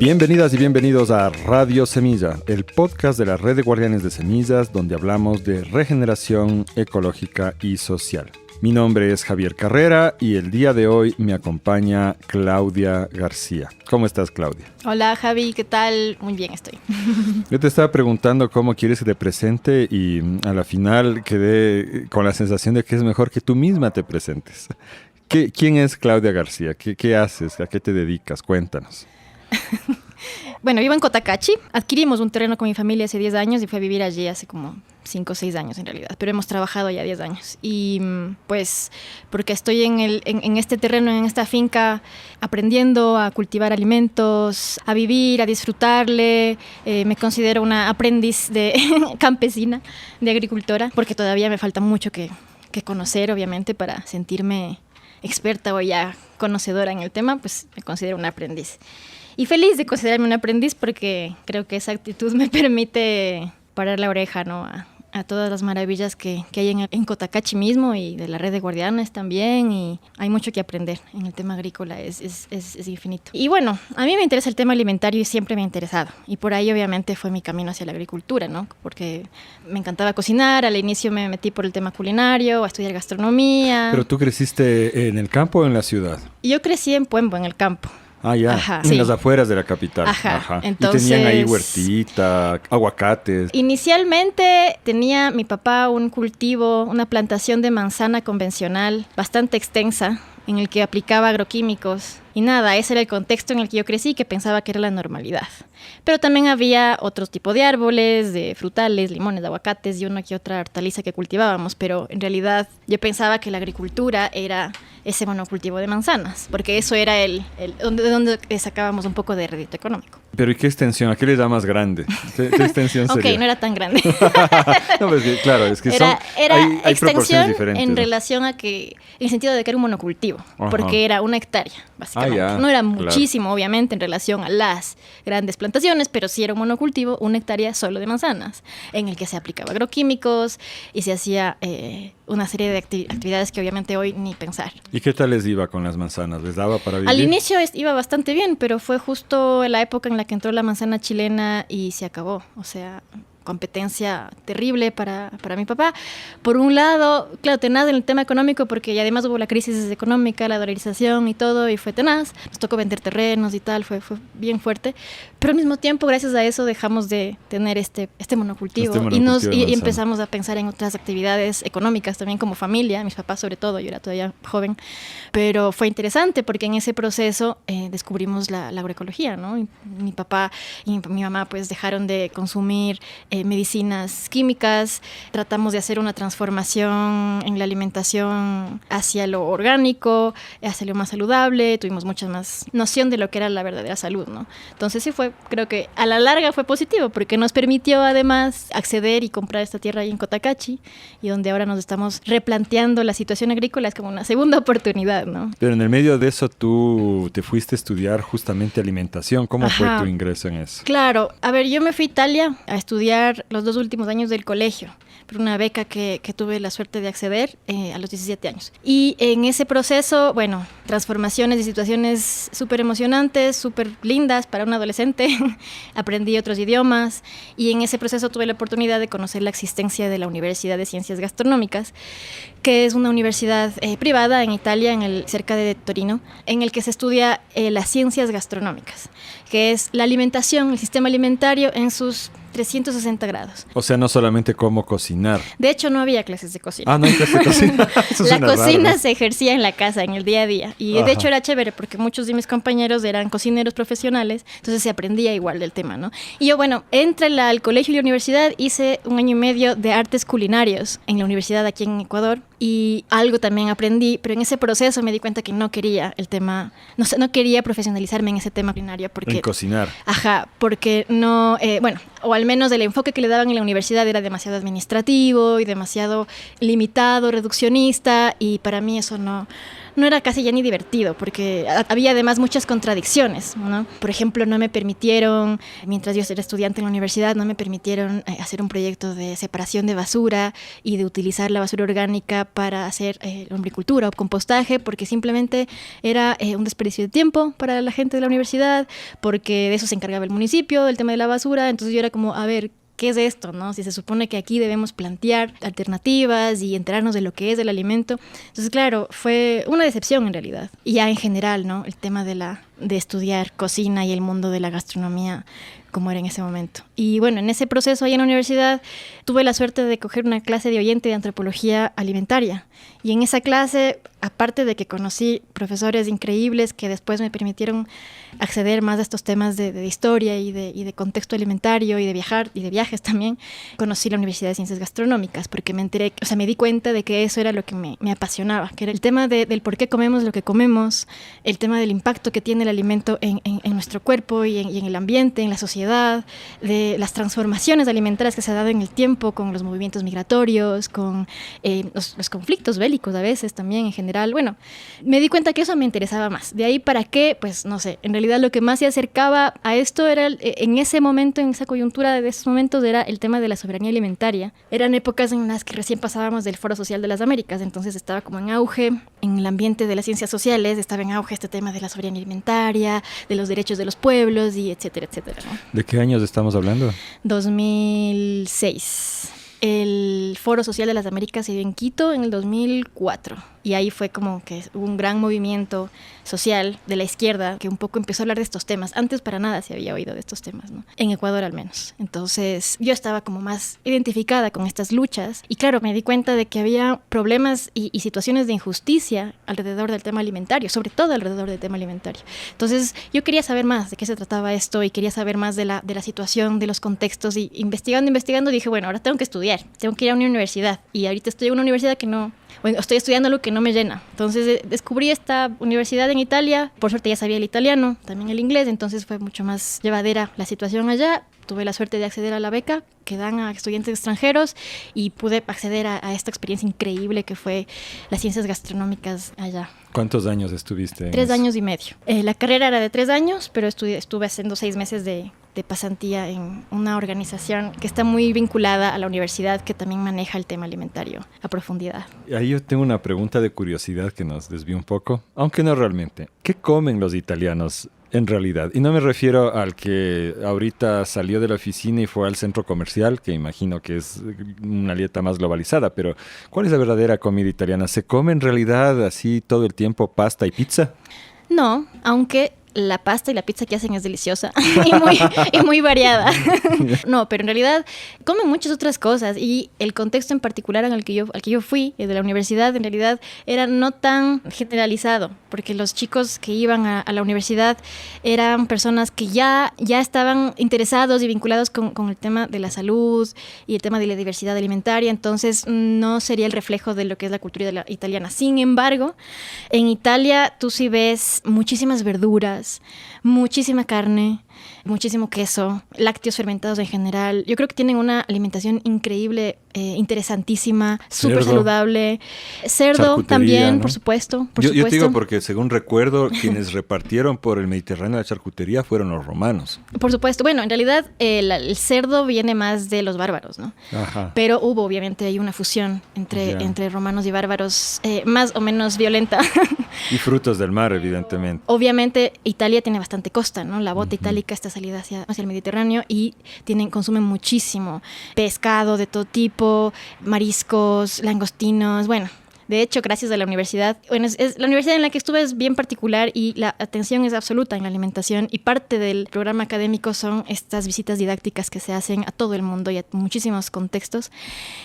Bienvenidas y bienvenidos a Radio Semilla, el podcast de la Red de Guardianes de Semillas, donde hablamos de regeneración ecológica y social. Mi nombre es Javier Carrera y el día de hoy me acompaña Claudia García. ¿Cómo estás, Claudia? Hola, Javi, ¿qué tal? Muy bien estoy. Yo te estaba preguntando cómo quieres que te presente y a la final quedé con la sensación de que es mejor que tú misma te presentes. ¿Quién es Claudia García? ¿Qué haces? ¿A qué te dedicas? Cuéntanos. Bueno, vivo en Cotacachi. Adquirimos un terreno con mi familia hace 10 años y fui a vivir allí hace como 5 o 6 años en realidad, pero hemos trabajado ya 10 años. Y pues porque estoy en este terreno, en esta finca, aprendiendo a cultivar alimentos, a vivir, a disfrutarle. Me considero una aprendiz de campesina, de agricultora, porque todavía me falta mucho que conocer, obviamente, para sentirme experta o ya conocedora en el tema, pues me considero una aprendiz. Y feliz de considerarme un aprendiz porque creo que esa actitud me permite parar la oreja, ¿no? a todas las maravillas que hay en Cotacachi mismo y de la red de guardianes también, y hay mucho que aprender en el tema agrícola, es infinito. Y bueno, a mí me interesa el tema alimentario y siempre me ha interesado, y por ahí obviamente fue mi camino hacia la agricultura, ¿no? Porque me encantaba cocinar, al inicio me metí por el tema culinario, a estudiar gastronomía. ¿Pero tú creciste en el campo o en la ciudad? Yo crecí en Puembo, en el campo. Ah, ya, Ajá, en sí. las afueras de la capital. Ajá. Entonces, y tenían ahí huertita, aguacates. Inicialmente tenía mi papá un cultivo, una plantación de manzana convencional bastante extensa, en el que aplicaba agroquímicos. Y nada, ese era el contexto en el que yo crecí, que pensaba que era la normalidad. Pero también había otro tipo de árboles, de frutales, limones, aguacates y una que otra hortaliza que cultivábamos. Pero en realidad yo pensaba que la agricultura era ese monocultivo de manzanas, porque eso era donde sacábamos un poco de rédito económico. ¿Pero y qué extensión? ¿A qué le llamas grande? ¿Qué extensión sería? Ok, no era tan grande. No, pues, claro, es que era hay proporciones extensión diferentes, en ¿no? relación a que, en el sentido de que era un monocultivo, Ajá. porque era 1 hectárea, básicamente. Ya, no era claro. muchísimo, obviamente, en relación a las grandes plantaciones, pero sí era un monocultivo, 1 hectárea solo de manzanas, en el que se aplicaba agroquímicos y se hacía una serie de actividades que obviamente hoy ni pensar. ¿Y qué tal les iba con las manzanas? ¿Les daba para vivir? Al inicio iba bastante bien, pero fue justo la época en la que entró la manzana chilena y se acabó. O sea, competencia terrible para mi papá. Por un lado, claro, tenaz en el tema económico, porque además hubo la crisis económica, la dolarización y todo, y fue tenaz. Nos tocó vender terrenos y tal, fue bien fuerte. Pero al mismo tiempo, gracias a eso, dejamos de tener este monocultivo. Y empezamos a pensar en otras actividades económicas también como familia, mis papás sobre todo, yo era todavía joven. Pero fue interesante porque en ese proceso descubrimos la agroecología, ¿no? Y mi papá y mi mamá pues dejaron de consumir medicinas químicas, tratamos de hacer una transformación en la alimentación hacia lo orgánico, hacia lo más saludable, tuvimos mucha más noción de lo que era la verdadera salud, ¿no? Entonces sí creo que a la larga fue positivo, porque nos permitió además acceder y comprar esta tierra ahí en Cotacachi, y donde ahora nos estamos replanteando la situación agrícola, es como una segunda oportunidad, ¿no? Pero en el medio de eso tú te fuiste a estudiar justamente alimentación. ¿Cómo fue tu ingreso en eso? Claro, a ver, yo me fui a Italia a estudiar los 2 últimos años del colegio, por una beca que tuve la suerte de acceder a los 17 años. Y en ese proceso, bueno, transformaciones y situaciones súper emocionantes, súper lindas para un adolescente. Aprendí otros idiomas y en ese proceso tuve la oportunidad de conocer la existencia de la Universidad de Ciencias Gastronómicas, que es una universidad privada en Italia, cerca de Torino, en el que se estudia las ciencias gastronómicas, que es la alimentación, el sistema alimentario en sus 360 grados. O sea, no solamente cómo cocinar. De hecho, no había clases de cocina. Ah, no hay clases de cocina. La cocina se ejercía en la casa, en el día a día. Y de hecho era chévere porque muchos de mis compañeros eran cocineros profesionales, entonces se aprendía igual del tema, ¿no? Y yo, bueno, entre al colegio y la universidad hice 1 año y medio de artes culinarios en la universidad aquí en Ecuador, y algo también aprendí, pero en ese proceso me di cuenta que no quería el tema, no quería profesionalizarme en ese tema culinario porque... En cocinar. Ajá, porque no, bueno, o al menos el enfoque que le daban en la universidad era demasiado administrativo y demasiado limitado, reduccionista, y para mí eso no no era casi ya ni divertido, porque había además muchas contradicciones, ¿no? Por ejemplo, no me permitieron, mientras yo era estudiante en la universidad, no me permitieron hacer un proyecto de separación de basura y de utilizar la basura orgánica para hacer lombricultura o compostaje, porque simplemente era un desperdicio de tiempo para la gente de la universidad, porque de eso se encargaba el municipio, del tema de la basura. Entonces yo era como, a ver, ¿qué es esto, no? Si se supone que aquí debemos plantear alternativas y enterarnos de lo que es el alimento. Entonces, claro, fue una decepción en realidad. Y ya en general, ¿no? El tema de estudiar cocina y el mundo de la gastronomía como era en ese momento. Y bueno, en ese proceso ahí en la universidad tuve la suerte de coger una clase de oyente de antropología alimentaria. Y en esa clase, aparte de que conocí profesores increíbles que después me permitieron acceder más a estos temas de historia y de contexto alimentario y de viajar y de viajes también, conocí la Universidad de Ciencias Gastronómicas porque me enteré, o sea, me di cuenta de que eso era lo que me apasionaba, que era el tema del por qué comemos lo que comemos, el tema del impacto que tiene el alimento en nuestro cuerpo y en el ambiente, en la sociedad, de las transformaciones alimentarias que se han dado en el tiempo con los movimientos migratorios, con los conflictos bélicos a veces también en general. Bueno, me di cuenta que eso me interesaba más. De ahí para qué, pues no sé, en realidad lo que más se acercaba a esto era en ese momento, en esa coyuntura de esos momentos, era el tema de la soberanía alimentaria. Eran épocas en las que recién pasábamos del Foro Social de las Américas, entonces estaba como en auge, en el ambiente de las ciencias sociales, estaba en auge este tema de la soberanía alimentaria, de los derechos de los pueblos y etcétera, etcétera, ¿no? ¿De qué años estamos hablando? 2006. El Foro Social de las Américas se dio en Quito en el 2004. Y ahí fue como que hubo un gran movimiento social de la izquierda que un poco empezó a hablar de estos temas. Antes para nada se había oído de estos temas, ¿no? En Ecuador al menos. Entonces yo estaba como más identificada con estas luchas. Y claro, me di cuenta de que había problemas y situaciones de injusticia alrededor del tema alimentario, sobre todo alrededor del tema alimentario. Entonces yo quería saber más de qué se trataba esto y quería saber más de la situación, de los contextos. Y investigando dije, bueno, ahora tengo que estudiar, tengo que ir a una universidad. Y ahorita estoy en una universidad que no... Bueno, estoy estudiando algo que no me llena. Entonces descubrí esta universidad en Italia. Por suerte ya sabía el italiano, también el inglés, entonces fue mucho más llevadera la situación allá. Tuve la suerte de acceder a la beca que dan a estudiantes extranjeros y pude acceder a esta experiencia increíble que fue las ciencias gastronómicas allá. ¿Cuántos años estuviste? 3 años y medio. La carrera era de 3 años, pero estuve haciendo 6 meses de pasantía en una organización que está muy vinculada a la universidad, que también maneja el tema alimentario a profundidad. Ahí yo tengo una pregunta de curiosidad que nos desvió un poco, aunque no realmente. ¿Qué comen los italianos en realidad? Y no me refiero al que ahorita salió de la oficina y fue al centro comercial, que imagino que es una dieta más globalizada, pero ¿cuál es la verdadera comida italiana? ¿Se come en realidad así todo el tiempo pasta y pizza? No, aunque la pasta y la pizza que hacen es deliciosa y muy variada. No, pero en realidad comen muchas otras cosas y el contexto en particular al que yo fui, de la universidad, en realidad era no tan generalizado, porque los chicos que iban a la universidad eran personas que ya estaban interesados y vinculados con el tema de la salud y el tema de la diversidad alimentaria, entonces no sería el reflejo de lo que es la cultura italiana. Sin embargo, en Italia tú sí ves muchísimas verduras, muchísima carne, muchísimo queso, lácteos fermentados en general. Yo creo que tienen una alimentación increíble, interesantísima, súper saludable. Cerdo también, ¿no? Por supuesto. Yo te digo porque según recuerdo, quienes repartieron por el Mediterráneo la charcutería fueron los romanos. Por supuesto. Bueno, en realidad el cerdo viene más de los bárbaros, ¿no? Ajá. Pero hubo obviamente ahí una fusión entre romanos y bárbaros más o menos violenta. Y frutos del mar, evidentemente. Obviamente Italia tiene bastante costa, ¿no? La bota itálica está salida hacia el Mediterráneo y consumen muchísimo pescado de todo tipo, mariscos, langostinos, bueno. De hecho, gracias a la universidad, la universidad en la que estuve es bien particular y la atención es absoluta en la alimentación y parte del programa académico son estas visitas didácticas que se hacen a todo el mundo y a muchísimos contextos.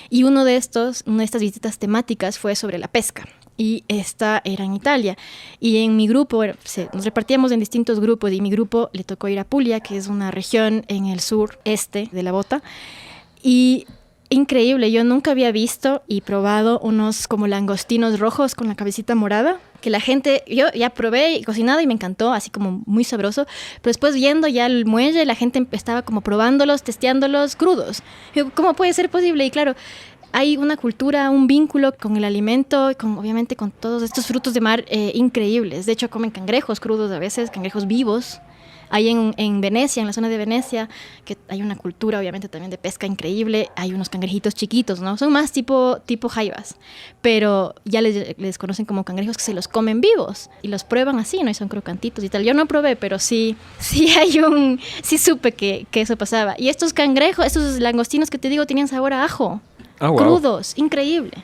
Y una de estas visitas temáticas fue sobre la pesca. Y esta era en Italia. Y en mi grupo, nos repartíamos en distintos grupos y mi grupo le tocó ir a Puglia, que es una región en el sureste de la bota. Y increíble, yo nunca había visto y probado unos como langostinos rojos con la cabecita morada, que la gente, yo ya probé cocinado y me encantó, así como muy sabroso, pero después viendo ya el muelle, la gente estaba como probándolos, testeándolos crudos. Yo, ¿cómo puede ser posible? Y claro, hay una cultura, un vínculo con el alimento, obviamente con todos estos frutos de mar increíbles. De hecho, comen cangrejos crudos a veces, cangrejos vivos. Hay en Venecia, en la zona de Venecia, que hay una cultura obviamente también de pesca increíble. Hay unos cangrejitos chiquitos, ¿no? Son más tipo jaibas, pero ya les conocen como cangrejos que se los comen vivos y los prueban así, ¿no? Y son crocantitos y tal. Yo no probé, pero sí supe que eso pasaba. Y estos cangrejos, estos langostinos que te digo, tenían sabor a ajo. Wow. Crudos, increíble.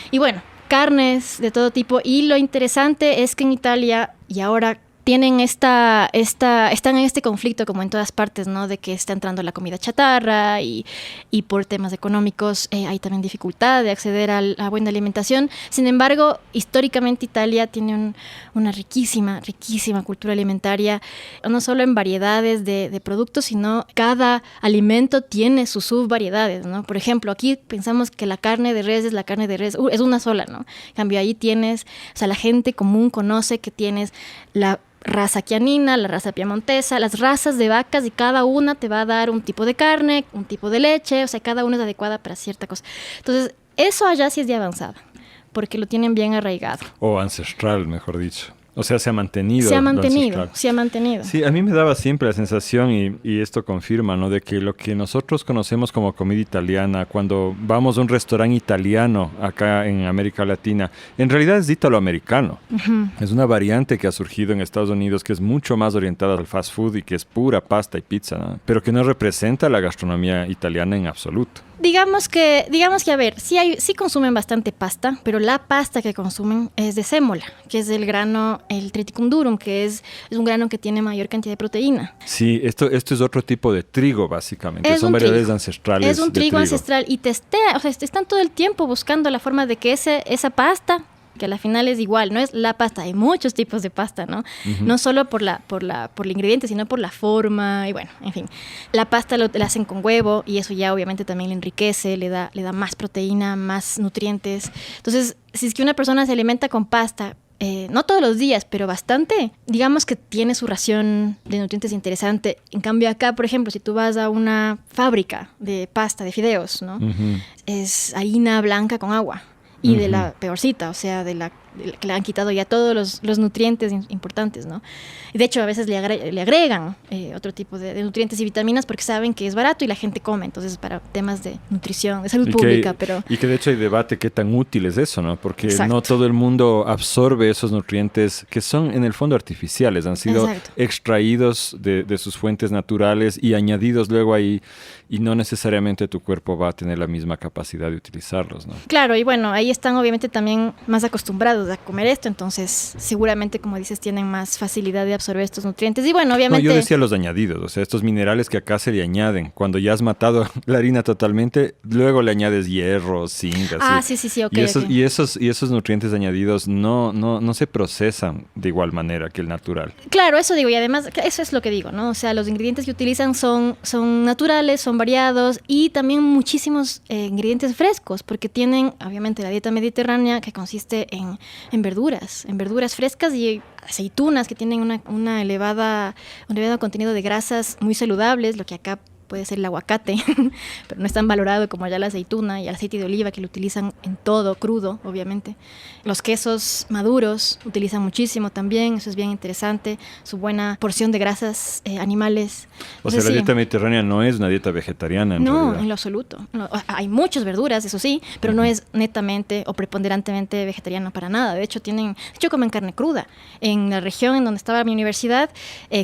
Y bueno, carnes de todo tipo. Y lo interesante es que en Italia, y ahora tienen están en este conflicto como en todas partes, ¿no? De que está entrando la comida chatarra y por temas económicos hay también dificultad de acceder a buena alimentación. Sin embargo, históricamente Italia tiene una riquísima cultura alimentaria, no solo en variedades de productos, sino cada alimento tiene sus subvariedades, ¿no? Por ejemplo, aquí pensamos que la carne de res es una sola, ¿no? En cambio, ahí tienes, o sea, la gente común conoce que tienes la raza chianina, la raza piemontesa, las razas de vacas, y cada una te va a dar un tipo de carne, un tipo de leche, o sea, cada una es adecuada para cierta cosa. Entonces, eso allá sí es de avanzada, porque lo tienen bien arraigado. O ancestral, mejor dicho. O sea, se ha mantenido. Se ha mantenido. Sí, a mí me daba siempre la sensación, y esto confirma, ¿no? De que lo que nosotros conocemos como comida italiana, cuando vamos a un restaurante italiano acá en América Latina, en realidad es italoamericano. Uh-huh. Es una variante que ha surgido en Estados Unidos que es mucho más orientada al fast food y que es pura pasta y pizza, ¿no? Pero que no representa la gastronomía italiana en absoluto. Digamos que a ver, sí consumen bastante pasta, pero la pasta que consumen es de sémola, que es el grano, el triticum durum, que es un grano que tiene mayor cantidad de proteína. Sí, esto es otro tipo de trigo, básicamente. Son variedades ancestrales. Es un trigo ancestral y están todo el tiempo buscando la forma de que esa pasta, que a la final es igual, no es la pasta, hay muchos tipos de pasta, ¿no? Uh-huh. No solo por el ingrediente, sino por la forma, y bueno, en fin. La pasta la hacen con huevo, y eso ya obviamente también le enriquece, le da más proteína, más nutrientes. Entonces, si es que una persona se alimenta con pasta, no todos los días, pero bastante, digamos que tiene su ración de nutrientes interesante. En cambio acá, por ejemplo, si tú vas a una fábrica de pasta, de fideos, ¿no? Uh-huh. Es harina blanca con agua. Y de la peorcita, o sea, de la que le han quitado ya todos los nutrientes importantes, ¿no? De hecho, a veces le agregan otro tipo de nutrientes y vitaminas porque saben que es barato y la gente come, entonces para temas de nutrición, de salud pública, pero... Y que de hecho hay debate qué tan útil es eso, ¿no? Porque Exacto. No todo el mundo absorbe esos nutrientes que son en el fondo artificiales, han sido Exacto. extraídos de sus fuentes naturales y añadidos luego ahí, y no necesariamente tu cuerpo va a tener la misma capacidad de utilizarlos, ¿no? Claro, y bueno, ahí están obviamente también más acostumbrados a comer esto, entonces seguramente, como dices, tienen más facilidad de absorber estos nutrientes. Y bueno, obviamente... No, yo decía los añadidos, o sea, estos minerales que acá se le añaden. Cuando ya has matado la harina totalmente, luego le añades hierro, zinc, así. Sí, ok. Y esos nutrientes añadidos no se procesan de igual manera que el natural. Claro, eso digo, y además, eso es lo que digo, ¿no? O sea, los ingredientes que utilizan son naturales, son variados, y también muchísimos ingredientes frescos, porque tienen, obviamente, la dieta mediterránea, que consiste en verduras frescas y aceitunas que tienen un elevado contenido de grasas muy saludables, lo que acá puede ser el aguacate, pero no es tan valorado como allá la aceituna y el aceite de oliva, que lo utilizan en todo, crudo, obviamente. Los quesos maduros utilizan muchísimo también, eso es bien interesante, su buena porción de grasas animales. O sea, la dieta mediterránea no es una dieta vegetariana en realidad. No, en lo absoluto. No, hay muchas verduras, eso sí, pero no es netamente o preponderantemente vegetariano para nada. De hecho, comen carne cruda. En la región en donde estaba mi universidad,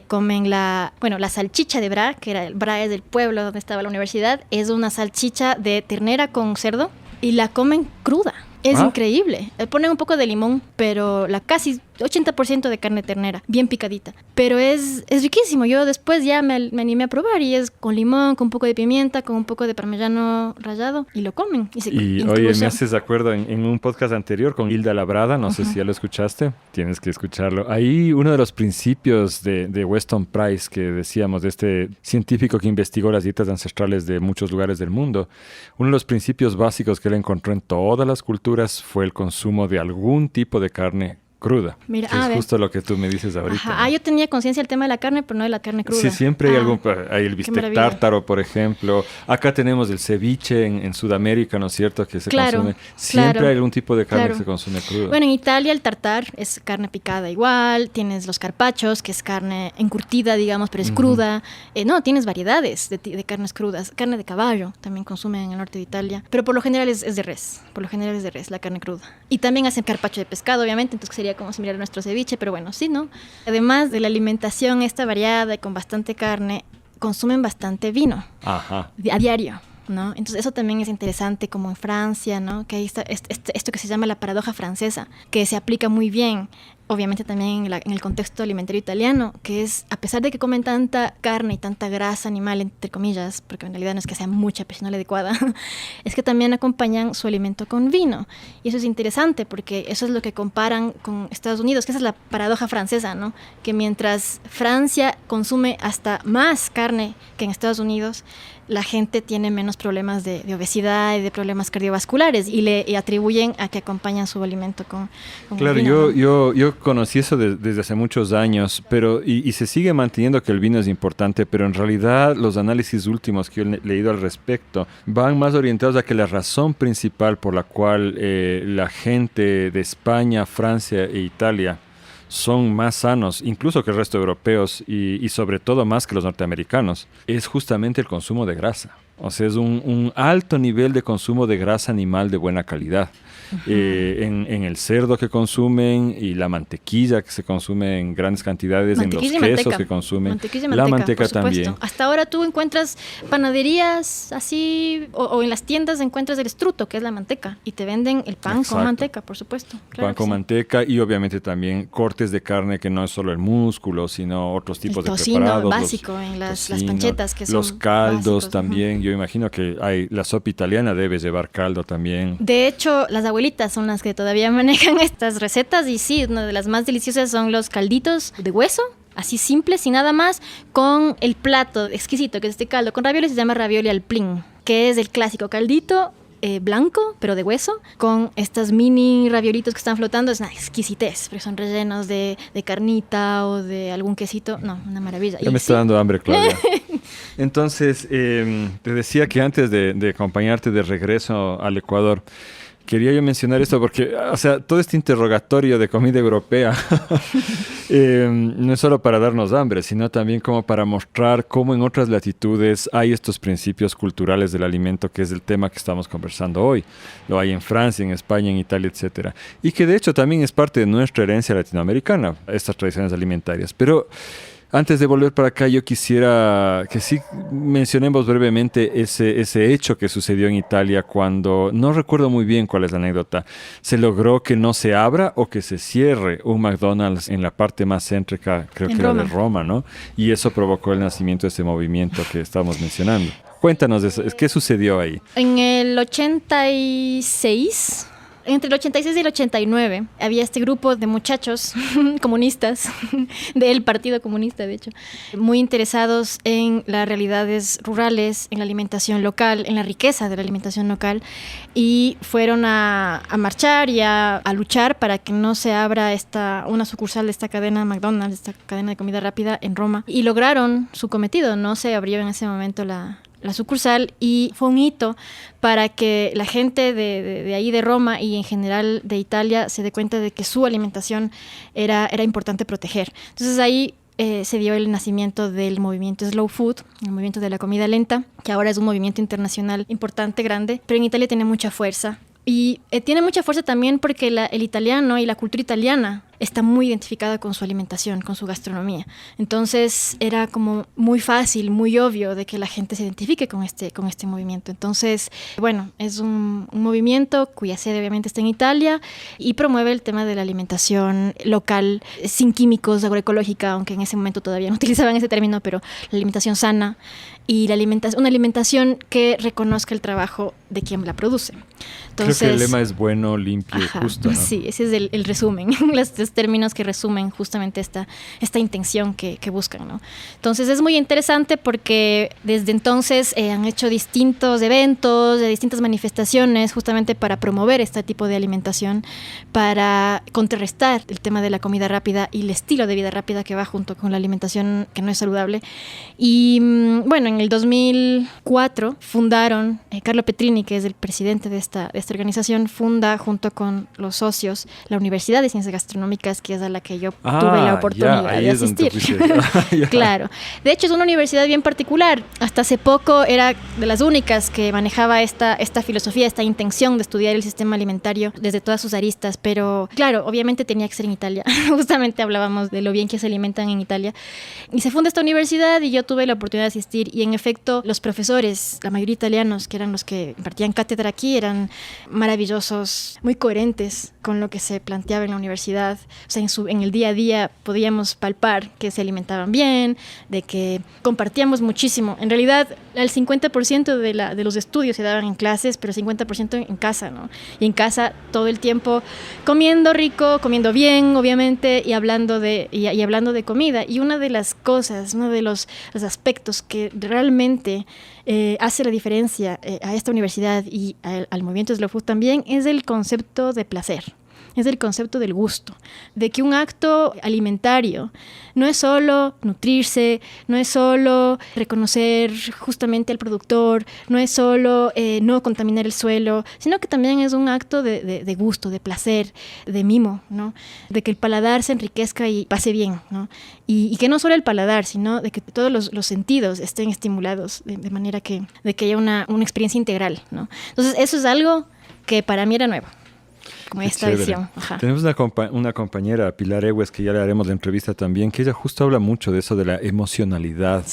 comen la salchicha de Bra, Bra es del pueblo donde estaba la universidad, es una salchicha de ternera con cerdo y la comen cruda. Es increíble. Le ponen un poco de limón, pero la casi 80% de carne ternera, bien picadita. Pero es riquísimo. Yo después ya me animé a probar, y es con limón, con un poco de pimienta, con un poco de parmesano rallado, y lo comen. Oye, me haces de acuerdo en un podcast anterior con Hilda Labrada, no sé si ya lo escuchaste, tienes que escucharlo. Ahí uno de los principios de Weston Price, que decíamos, de este científico que investigó las dietas ancestrales de muchos lugares del mundo, uno de los principios básicos que él encontró en todas las culturas fue el consumo de algún tipo de carne cruda. Mira, que es justo lo que tú me dices ahorita. Ajá. ¿No? Yo tenía conciencia del tema de la carne, pero no de la carne cruda. Sí, siempre hay hay el bistec tártaro, por ejemplo. Acá tenemos el ceviche en Sudamérica, ¿no es cierto? Que se consume. Siempre hay algún tipo de carne que se consume cruda. Bueno, en Italia el tartar es carne picada igual. Tienes los carpachos, que es carne encurtida, digamos, pero es cruda. No, tienes variedades de carnes crudas. Carne de caballo también consumen en el norte de Italia. Pero por lo general es de res. Por lo general es de res, la carne cruda. Y también hacen carpacho de pescado, obviamente, entonces sería como similar a nuestro ceviche, pero bueno, sí, ¿no? Además de la alimentación esta variada y con bastante carne, consumen bastante vino. Ajá. A diario, ¿no? Entonces eso también es interesante, como en Francia, ¿no? Que ahí está esto que se llama la paradoja francesa, que se aplica muy bien, obviamente también en el contexto alimentario italiano, que es, a pesar de que comen tanta carne y tanta grasa animal, entre comillas, porque en realidad no es que sea mucha, pero no la adecuada, es que también acompañan su alimento con vino. Y eso es interesante, porque eso es lo que comparan con Estados Unidos, que esa es la paradoja francesa, ¿no? Que mientras Francia consume hasta más carne que en Estados Unidos, la gente tiene menos problemas de obesidad y de problemas cardiovasculares, y le atribuyen a que acompañan su alimento con claro, vino, ¿no? yo conocí eso desde hace muchos años, pero y se sigue manteniendo que el vino es importante, pero en realidad los análisis últimos que yo he leído al respecto van más orientados a que la razón principal por la cual la gente de España, Francia e Italia son más sanos, incluso que el resto de europeos y sobre todo más que los norteamericanos, es justamente el consumo de grasa. O sea, es un alto nivel de consumo de grasa animal de buena calidad. En el cerdo que consumen y la mantequilla que se consume en grandes cantidades, en los quesos que consumen, mantequilla y la manteca también. Hasta ahora tú encuentras panaderías así, o en las tiendas encuentras el struto, que es la manteca, y te venden el pan con manteca, por supuesto. Claro, pan con manteca, y obviamente también cortes de carne que no es solo el músculo, sino otros tipos de preparados. Básico en las panchetas, que son los caldos básicos, también. Yo imagino que la sopa italiana debe llevar caldo también. De hecho, las abuelitas son las que todavía manejan estas recetas, y sí, una de las más deliciosas son los calditos de hueso, así simples y nada más, con el plato exquisito que es este caldo con ravioli. Se llama ravioli al plin, que es el clásico caldito blanco, pero de hueso, con estas mini raviolitos que están flotando. Es una exquisitez, porque son rellenos de carnita o de algún quesito. No, una maravilla. Ya me está dando hambre, Claudia. Entonces, te decía que antes de acompañarte de regreso al Ecuador, quería yo mencionar esto porque, o sea, todo este interrogatorio de comida europea no es solo para darnos hambre, sino también como para mostrar cómo en otras latitudes hay estos principios culturales del alimento, que es el tema que estamos conversando hoy. Lo hay en Francia, en España, en Italia, etcétera. Y que de hecho también es parte de nuestra herencia latinoamericana, estas tradiciones alimentarias. Pero antes de volver para acá, yo quisiera que sí mencionemos brevemente ese hecho que sucedió en Italia cuando, no recuerdo muy bien cuál es la anécdota, se logró que no se abra o que se cierre un McDonald's en la parte más céntrica, creo que era de Roma, ¿no? Y eso provocó el nacimiento de ese movimiento que estamos mencionando. Cuéntanos de eso, ¿qué sucedió ahí? En el 86... Entre el 86 y el 89 había este grupo de muchachos comunistas, del Partido Comunista, de hecho, muy interesados en las realidades rurales, en la alimentación local, en la riqueza de la alimentación local, y fueron a marchar y a luchar para que no se abra una sucursal de esta cadena McDonald's, esta cadena de comida rápida en Roma, y lograron su cometido. No se abrió en ese momento la sucursal, y fue un hito para que la gente de ahí de Roma y en general de Italia se dé cuenta de que su alimentación era importante proteger. Entonces ahí se dio el nacimiento del movimiento Slow Food, el movimiento de la comida lenta, que ahora es un movimiento internacional importante, grande, pero en Italia tiene mucha fuerza. Y tiene mucha fuerza también porque el italiano y la cultura italiana está muy identificada con su alimentación, con su gastronomía. Entonces era como muy fácil, muy obvio de que la gente se identifique con este movimiento. Entonces, bueno, es un movimiento cuya sede obviamente está en Italia y promueve el tema de la alimentación local, sin químicos, agroecológica, aunque en ese momento todavía no utilizaban ese término, pero la alimentación sana y una alimentación que reconozca el trabajo de quien la produce. Entonces, creo que el lema es bueno, limpio y justo, ¿no? Sí, ese es el resumen, los términos que resumen justamente esta intención que buscan, ¿no? Entonces es muy interesante porque desde entonces han hecho distintos eventos, distintas manifestaciones justamente para promover este tipo de alimentación, para contrarrestar el tema de la comida rápida y el estilo de vida rápida que va junto con la alimentación que no es saludable. Y bueno, en el 2004 fundaron, Carlo Petrini, que es el presidente de esta organización, funda junto con los socios la Universidad de Ciencias Gastronómicas, que es a la que yo tuve la oportunidad de asistir. Claro. De hecho, es una universidad bien particular. Hasta hace poco era de las únicas que manejaba esta filosofía, esta intención de estudiar el sistema alimentario desde todas sus aristas. Pero, claro, obviamente tenía que ser en Italia. Justamente hablábamos de lo bien que se alimentan en Italia. Y se funda esta universidad y yo tuve la oportunidad de asistir. Y en efecto, los profesores, la mayoría italianos, que eran los que impartían cátedra aquí, eran maravillosos, muy coherentes con lo que se planteaba en la universidad. O sea, en el día a día podíamos palpar que se alimentaban bien, de que compartíamos muchísimo. En realidad, el 50% de los estudios se daban en clases, pero el 50% en casa, ¿no? Y en casa todo el tiempo comiendo rico, comiendo bien, obviamente, y hablando de comida. Y una de las cosas, uno de los aspectos que realmente hace la diferencia a esta universidad y al movimiento Slow Food también es el concepto de placer. Es el concepto del gusto, de que un acto alimentario no es solo nutrirse, no es solo reconocer justamente al productor, no es solo no contaminar el suelo, sino que también es un acto de gusto, de placer, de mimo, ¿no? De que el paladar se enriquezca y pase bien, ¿no? Y que no solo el paladar, sino de que todos los sentidos estén estimulados de manera de que haya una experiencia integral, ¿no? Entonces eso es algo que para mí era nuevo. Como esta visión. Tenemos una compañera, Pilar Egues, que ya le haremos la entrevista también, que ella justo habla mucho de eso, de la emocionalidad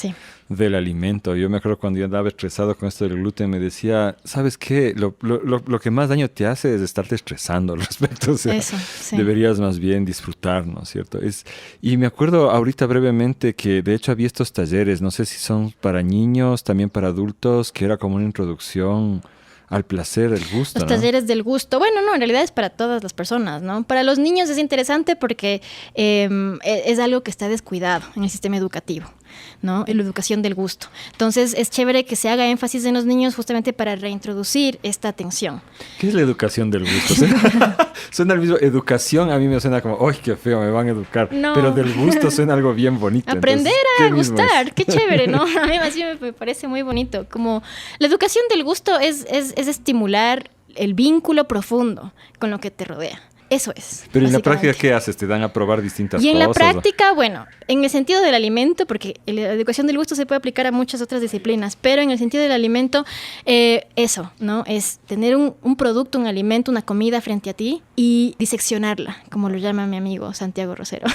del alimento. Yo me acuerdo cuando yo andaba estresado con esto del gluten, me decía, ¿sabes qué? Lo que más daño te hace es estarte estresando al respecto. O sea, eso, sí. Deberías más bien disfrutar, ¿no es cierto? Y me acuerdo ahorita brevemente que de hecho había estos talleres, no sé si son para niños, también para adultos, que era como una introducción al placer, el gusto, Los talleres del gusto. Bueno, no, en realidad es para todas las personas, ¿no? Para los niños es interesante porque es algo que está descuidado en el sistema educativo, ¿no? En la educación del gusto. Entonces, es chévere que se haga énfasis en los niños justamente para reintroducir esta atención. ¿Qué es la educación del gusto? Suena al mismo. Educación a mí me suena como, ¡ay, qué feo, me van a educar! No. Pero del gusto suena algo bien bonito. Aprender entonces, a gustar, qué chévere, ¿no? A mí así me parece muy bonito. Como la educación del gusto es estimular el vínculo profundo con lo que te rodea. Eso es. Pero en la práctica, ¿qué haces? ¿Te dan a probar distintas cosas? Y en la práctica, bueno, en el sentido del alimento, porque la educación del gusto se puede aplicar a muchas otras disciplinas, pero en el sentido del alimento, eso, ¿no? Es tener un producto, un alimento, una comida frente a ti y diseccionarla, como lo llama mi amigo Santiago Rosero.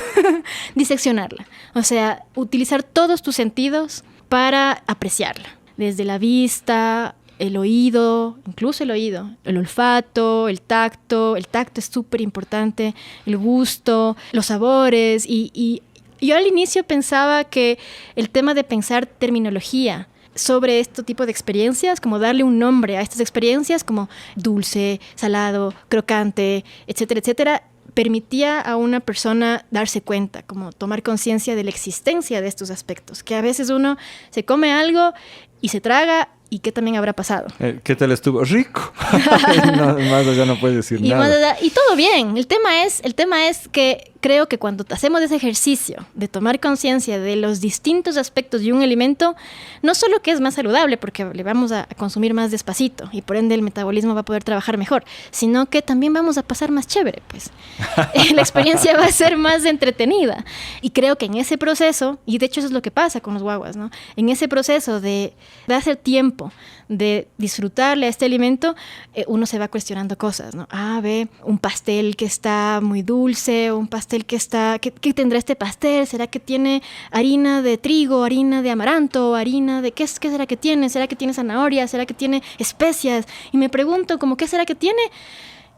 Diseccionarla. O sea, utilizar todos tus sentidos para apreciarla. Desde la vista, el oído, incluso el oído, el olfato, el tacto es súper importante, el gusto, los sabores. Y yo al inicio pensaba que el tema de pensar terminología sobre este tipo de experiencias, como darle un nombre a estas experiencias, como dulce, salado, crocante, etcétera, etcétera, permitía a una persona darse cuenta, como tomar conciencia de la existencia de estos aspectos, que a veces uno se come algo y se traga. ¿Y qué también habrá pasado? ¿Qué tal estuvo? ¡Rico! Más allá no puedes decir nada. Y todo bien. El tema es que creo que cuando hacemos ese ejercicio de tomar conciencia de los distintos aspectos de un alimento, no solo que es más saludable, porque le vamos a consumir más despacito y por ende el metabolismo va a poder trabajar mejor, sino que también vamos a pasar más chévere, pues. La experiencia va a ser más entretenida. Y creo que en ese proceso, y de hecho eso es lo que pasa con los guaguas, ¿no? En ese proceso de hacer tiempo, de disfrutarle a este alimento, uno se va cuestionando cosas, ¿no? Ve un pastel que está muy dulce, un pastel ¿qué tendrá este pastel? ¿Será que tiene harina de trigo, harina de amaranto, harina de qué será que tiene? ¿Será que tiene zanahoria? ¿Será que tiene especias? Y me pregunto, ¿cómo qué será que tiene?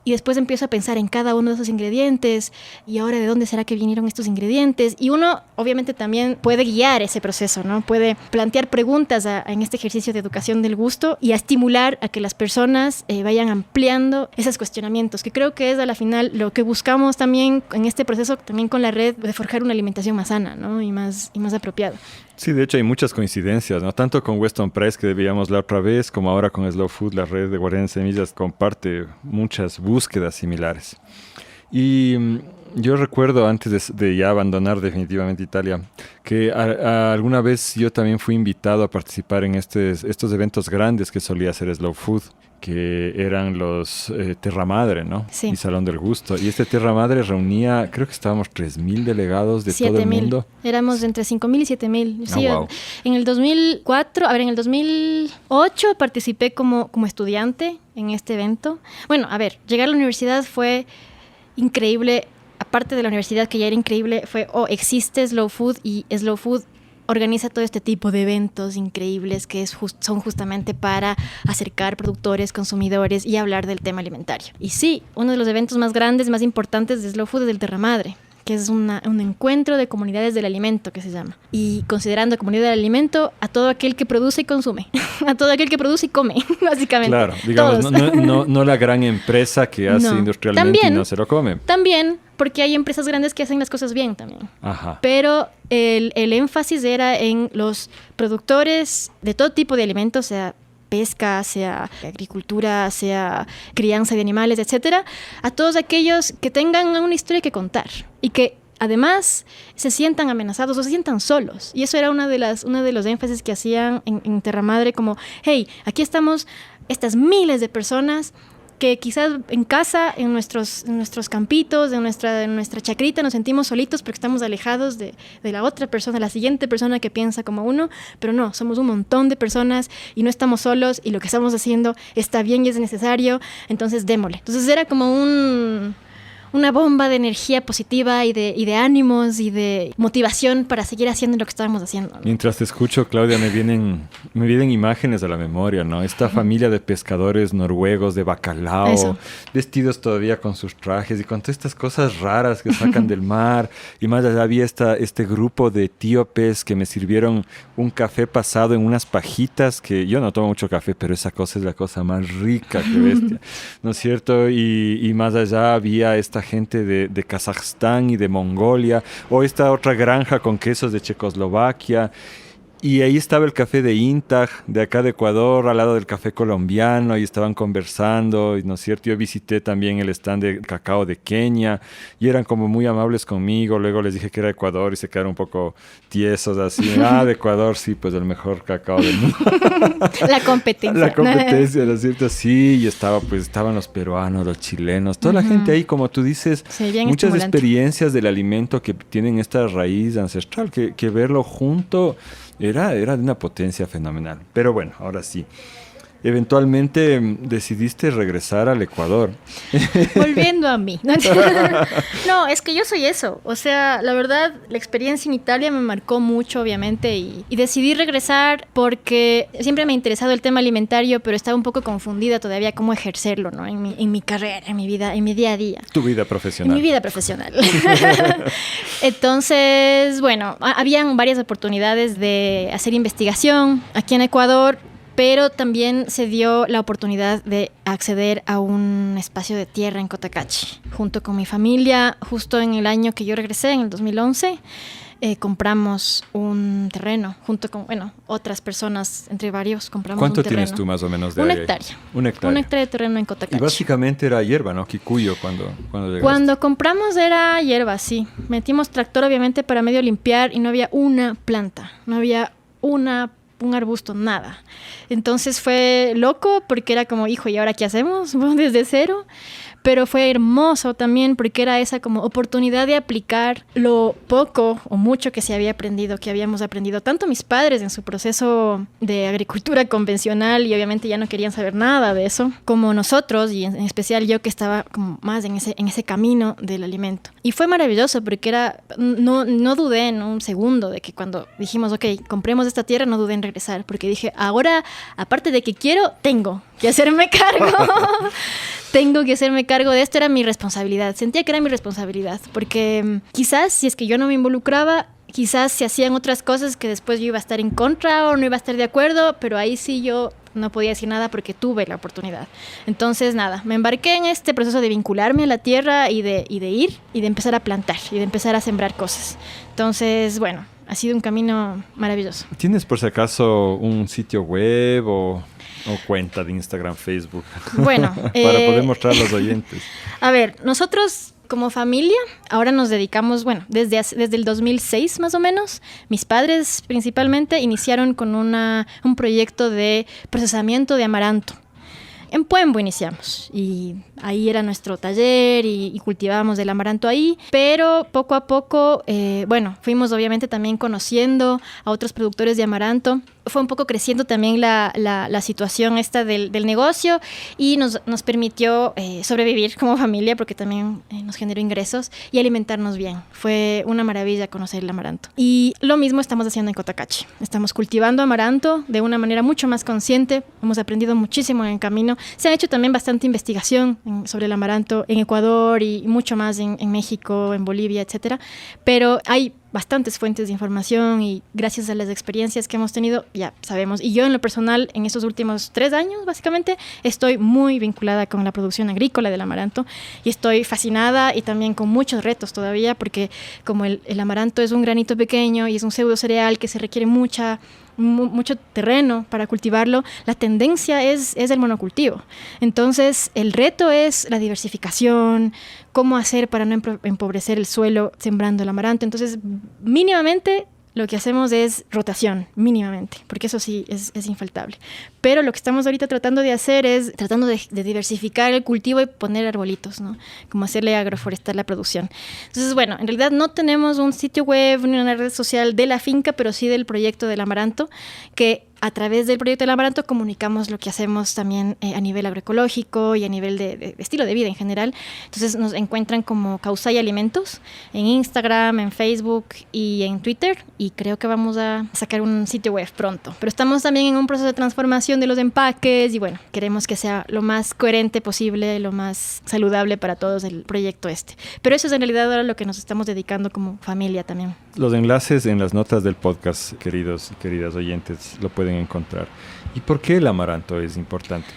y después empiezo a pensar en cada uno de esos ingredientes y ahora de dónde será que vinieron estos ingredientes. Y uno obviamente también puede guiar ese proceso, ¿no? Puede plantear preguntas en este ejercicio de educación del gusto y a estimular a que las personas vayan ampliando esos cuestionamientos, que creo que es a la final lo que buscamos también en este proceso, también con la red, de forjar una alimentación más sana, ¿no? y más apropiada. Sí, de hecho hay muchas coincidencias, ¿no? Tanto con Weston Price, que debíamos la otra vez, como ahora con Slow Food, la red de Guardianes de Semillas comparte muchas búsquedas similares. Y yo recuerdo, antes de ya abandonar definitivamente Italia, que alguna vez yo también fui invitado a participar en estos eventos grandes que solía hacer Slow Food, que eran los Terra Madre, ¿no? Sí. Y Salón del Gusto. Y este Terra Madre reunía, creo que estábamos 3.000 delegados de todo el mundo. Éramos entre 5.000 y 7.000. Sí, wow. En el 2008 participé como estudiante en este evento. Bueno, a ver, llegar a la universidad fue increíble. Aparte de la universidad, que ya era increíble, existe Slow Food, y Slow Food organiza todo este tipo de eventos increíbles que son justamente para acercar productores, consumidores y hablar del tema alimentario. Y sí, uno de los eventos más grandes, más importantes de Slow Food es el Terra Madre, que es un encuentro de comunidades del alimento, que se llama. Y considerando comunidad del alimento a todo aquel que produce y consume, a todo aquel que produce y come, básicamente. Claro, digamos, no la gran empresa que hace industrialmente también, y no se lo come. También, porque hay empresas grandes que hacen las cosas bien también. Ajá. Pero el énfasis era en los productores de todo tipo de alimentos, sea pesca, sea agricultura, sea crianza de animales, etcétera, a todos aquellos que tengan una historia que contar y que además se sientan amenazados o se sientan solos. Y eso era uno de los énfasis que hacían en Terra Madre, como, hey, aquí estamos estas miles de personas que quizás en casa, en nuestros campitos, en nuestra chacrita, nos sentimos solitos porque estamos alejados de la otra persona, la siguiente persona que piensa como uno, pero no, somos un montón de personas y no estamos solos y lo que estamos haciendo está bien y es necesario, entonces démosle. Entonces era como una bomba de energía positiva y de ánimos y de motivación para seguir haciendo lo que estábamos haciendo, ¿no? Mientras te escucho, Claudia, me vienen imágenes a la memoria, ¿no? Esta familia de pescadores noruegos de bacalao, vestidos todavía con sus trajes y con todas estas cosas raras que sacan del mar. Y más allá había este grupo de etíopes que me sirvieron un café pasado en unas pajitas, que yo no tomo mucho café, pero esa cosa es la cosa más rica, que bestia, ¿no es cierto? Y más allá había esta gente de Kazajstán y de Mongolia, o esta otra granja con quesos de Checoslovaquia. Y ahí estaba el café de Intag, de acá de Ecuador, al lado del café colombiano, y estaban conversando, ¿no es cierto? Yo visité también el stand de cacao de Kenia, y eran como muy amables conmigo. Luego les dije que era Ecuador, y se quedaron un poco tiesos, así, de Ecuador, sí, pues el mejor cacao del mundo. La competencia. La competencia, ¿no es cierto? Sí, y estaban los peruanos, los chilenos, toda la gente ahí, como tú dices, sí, muchas experiencias del alimento que tienen esta raíz ancestral, que verlo junto era de una potencia fenomenal. Pero bueno, ahora sí. Eventualmente decidiste regresar al Ecuador. Volviendo a mí. No, es que yo soy eso. O sea, la verdad, la experiencia en Italia me marcó mucho, obviamente, y decidí regresar porque siempre me ha interesado el tema alimentario, pero estaba un poco confundida todavía cómo ejercerlo, ¿no? En mi carrera, en mi vida, en mi día a día. Tu vida profesional. En mi vida profesional. Entonces, bueno, habían varias oportunidades de hacer investigación aquí en Ecuador, pero también se dio la oportunidad de acceder a un espacio de tierra en Cotacachi. Junto con mi familia, justo en el año que yo regresé, en el 2011, compramos un terreno, junto con, otras personas, entre varios, compramos un terreno. ¿Cuánto tienes tú más o menos de una ahí? Hectárea. Una hectárea. Una hectárea de terreno en Cotacachi. Y básicamente era hierba, ¿no? Kikuyo, cuando llegaste. Cuando compramos era hierba, sí. Metimos tractor, obviamente, para medio limpiar y no había una planta, no había un arbusto, nada. Entonces fue loco porque era como, hijo, ¿y ahora qué hacemos? Desde cero. Pero fue hermoso también porque era esa como oportunidad de aplicar lo poco o mucho que habíamos aprendido, tanto mis padres en su proceso de agricultura convencional, y obviamente ya no querían saber nada de eso, como nosotros, y en especial yo, que estaba como más en ese camino del alimento. Y fue maravilloso porque no dudé en un segundo de que cuando dijimos, ok, compremos esta tierra, no dudé en regresar, porque dije, ahora, aparte de que quiero, tengo que hacerme cargo. Tengo que hacerme cargo de esto, era mi responsabilidad. Sentía que era mi responsabilidad, porque quizás si es que yo no me involucraba, quizás se hacían otras cosas que después yo iba a estar en contra o no iba a estar de acuerdo, pero ahí sí yo no podía decir nada porque tuve la oportunidad. Entonces, nada, me embarqué en este proceso de vincularme a la tierra y de ir y de empezar a plantar y de empezar a sembrar cosas. Entonces, bueno, ha sido un camino maravilloso. ¿Tienes por si acaso un sitio web o cuenta de Instagram, Facebook? Bueno, para poder mostrar a los oyentes. A ver, nosotros como familia ahora nos dedicamos, bueno, desde el 2006 más o menos, mis padres principalmente iniciaron con un proyecto de procesamiento de amaranto. En Puembo iniciamos y ahí era nuestro taller y cultivábamos el amaranto ahí, pero poco a poco, fuimos obviamente también conociendo a otros productores de amaranto. Fue un poco creciendo también la situación esta del negocio y nos permitió sobrevivir como familia porque también nos generó ingresos y alimentarnos bien. Fue una maravilla conocer el amaranto. Y lo mismo estamos haciendo en Cotacachi. Estamos cultivando amaranto de una manera mucho más consciente. Hemos aprendido muchísimo en el camino. Se ha hecho también bastante investigación sobre el amaranto en Ecuador y mucho más en México, en Bolivia, etcétera. Pero hay bastantes fuentes de información y gracias a las experiencias que hemos tenido ya sabemos. Y yo en lo personal en estos últimos 3 años básicamente estoy muy vinculada con la producción agrícola del amaranto y estoy fascinada y también con muchos retos todavía porque como el amaranto es un granito pequeño y es un pseudo cereal que se requiere mucho terreno para cultivarlo, la tendencia es el monocultivo. Entonces, el reto es la diversificación, cómo hacer para no empobrecer el suelo sembrando el amaranto. Entonces, mínimamente lo que hacemos es rotación, mínimamente, porque eso sí es infaltable. Pero lo que estamos ahorita tratando de hacer es tratando de diversificar el cultivo y poner arbolitos, ¿no? Como hacerle agroforestar la producción. Entonces, bueno, en realidad no tenemos un sitio web ni una red social de la finca, pero sí del proyecto del amaranto, que a través del proyecto del amaranto comunicamos lo que hacemos también a nivel agroecológico y a nivel de estilo de vida en general. Entonces nos encuentran como Kausai Alimentos en Instagram, en Facebook y en Twitter, y creo que vamos a sacar un sitio web pronto. Pero estamos también en un proceso de transformación de los empaques y bueno, queremos que sea lo más coherente posible, lo más saludable para todos el proyecto este. Pero eso es en realidad ahora lo que nos estamos dedicando como familia también. Los enlaces en las notas del podcast, queridos y queridas oyentes, lo pueden encontrar. ¿Y por qué el amaranto es importante?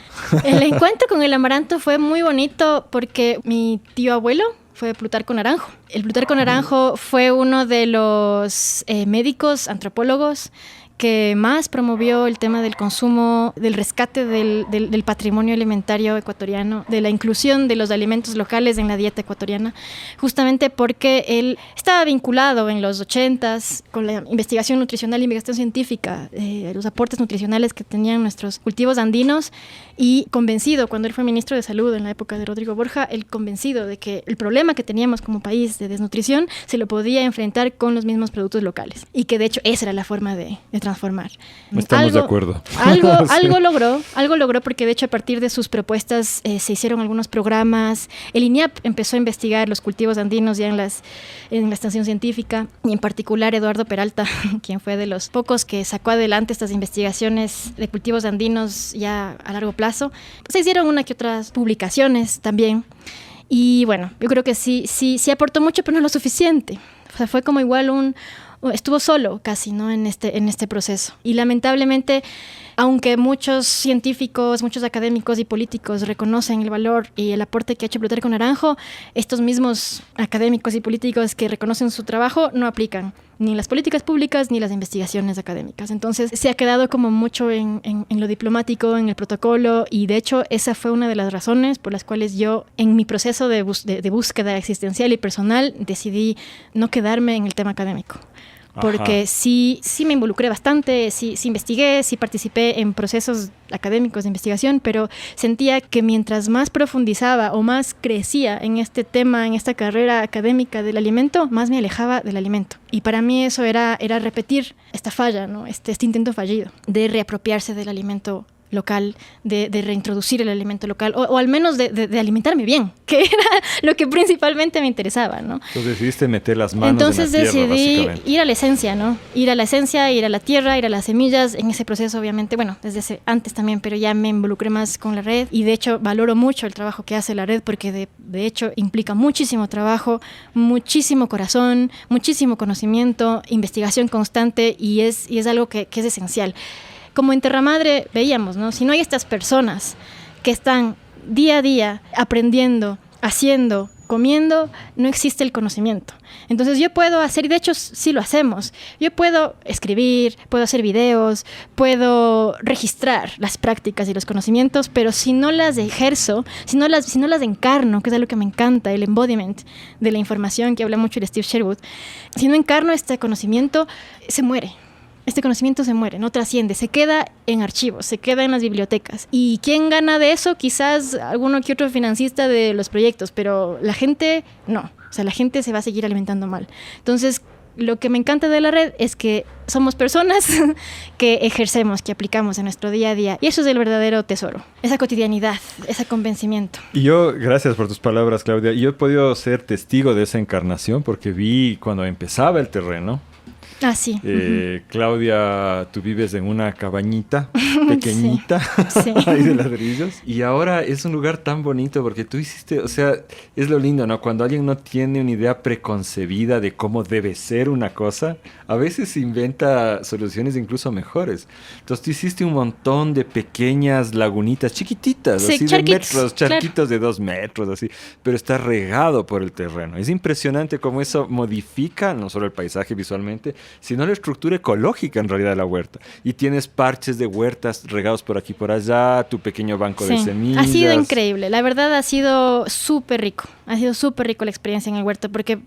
El encuentro con el amaranto fue muy bonito porque mi tío abuelo fue Plutarco Naranjo. El Plutarco Naranjo fue uno de los médicos, antropólogos que más promovió el tema del consumo, del rescate del patrimonio alimentario ecuatoriano, de la inclusión de los alimentos locales en la dieta ecuatoriana, justamente porque él estaba vinculado en los 80s con la investigación nutricional e investigación científica, los aportes nutricionales que tenían nuestros cultivos andinos, y convencido, cuando él fue ministro de Salud en la época de Rodrigo Borja, él convencido de que el problema que teníamos como país de desnutrición se lo podía enfrentar con los mismos productos locales, y que de hecho esa era la forma de transformar. Estamos de acuerdo. Algo logró porque de hecho a partir de sus propuestas se hicieron algunos programas. El INIAP empezó a investigar los cultivos andinos ya en la estación científica, y en particular Eduardo Peralta, quien fue de los pocos que sacó adelante estas investigaciones de cultivos andinos ya a largo plazo. Se hicieron una que otras publicaciones también. Y bueno, yo creo que sí aportó mucho, pero no lo suficiente. O sea, fue como igual estuvo solo casi, ¿no? en este proceso. Y lamentablemente, aunque muchos científicos, muchos académicos y políticos reconocen el valor y el aporte que ha hecho Plutarco Naranjo, estos mismos académicos y políticos que reconocen su trabajo no aplican ni las políticas públicas ni las investigaciones académicas. Entonces se ha quedado como mucho en lo diplomático, en el protocolo, y de hecho esa fue una de las razones por las cuales yo en mi proceso de búsqueda existencial y personal decidí no quedarme en el tema académico. Porque sí me involucré bastante, sí investigué, sí participé en procesos académicos de investigación, pero sentía que mientras más profundizaba o más crecía en este tema, en esta carrera académica del alimento, más me alejaba del alimento. Y para mí eso era repetir esta falla, ¿no? Este intento fallido de reapropiarse del alimento local, de reintroducir el alimento local, o al menos de alimentarme bien, que era lo que principalmente me interesaba, ¿no? Entonces decidiste meter las manos Entonces en la tierra, decidí básicamente. ir a la esencia, ¿no? Ir a la esencia, ir a la tierra, ir a las semillas. En ese proceso, obviamente, bueno, desde antes también, pero ya me involucré más con la red y de hecho valoro mucho el trabajo que hace la red porque de hecho implica muchísimo trabajo, muchísimo corazón, muchísimo conocimiento, investigación constante y es algo que es esencial. Como en Terra Madre veíamos, ¿no? Si no hay estas personas que están día a día aprendiendo, haciendo, comiendo, no existe el conocimiento. Entonces yo puedo hacer, y de hecho sí lo hacemos, yo puedo escribir, puedo hacer videos, puedo registrar las prácticas y los conocimientos, pero si no las ejerzo, si no las encarno, que es algo que me encanta, el embodiment de la información que habla mucho el Steve Sherwood, si no encarno este conocimiento, se muere. Este conocimiento se muere, no trasciende, se queda en archivos, se queda en las bibliotecas. ¿Y quién gana de eso? Quizás alguno que otro financista de los proyectos, pero la gente no. O sea, la gente se va a seguir alimentando mal. Entonces, lo que me encanta de la red es que somos personas que ejercemos, que aplicamos en nuestro día a día. Y eso es el verdadero tesoro, esa cotidianidad, ese convencimiento. Y yo, gracias por tus palabras, Claudia. Y yo he podido ser testigo de esa encarnación porque vi cuando empezaba el terreno. Ah, sí. Claudia, tú vives en una cabañita pequeñita, sí. ahí de ladrillos. Y ahora es un lugar tan bonito porque tú hiciste, o sea, es lo lindo, ¿no? Cuando alguien no tiene una idea preconcebida de cómo debe ser una cosa, a veces se inventa soluciones incluso mejores. Entonces tú hiciste un montón de pequeñas lagunitas chiquititas, sí, así charquitos, de metros, charquitos claro. de 2 metros, así, pero está regado por el terreno. Es impresionante cómo eso modifica no solo el paisaje visualmente, sino la estructura ecológica en realidad de la huerta. Y tienes parches de huertas regados por aquí y por allá, tu pequeño banco de semillas. Ha sido increíble, la verdad ha sido súper rico. Ha sido súper rico la experiencia en el huerto porque,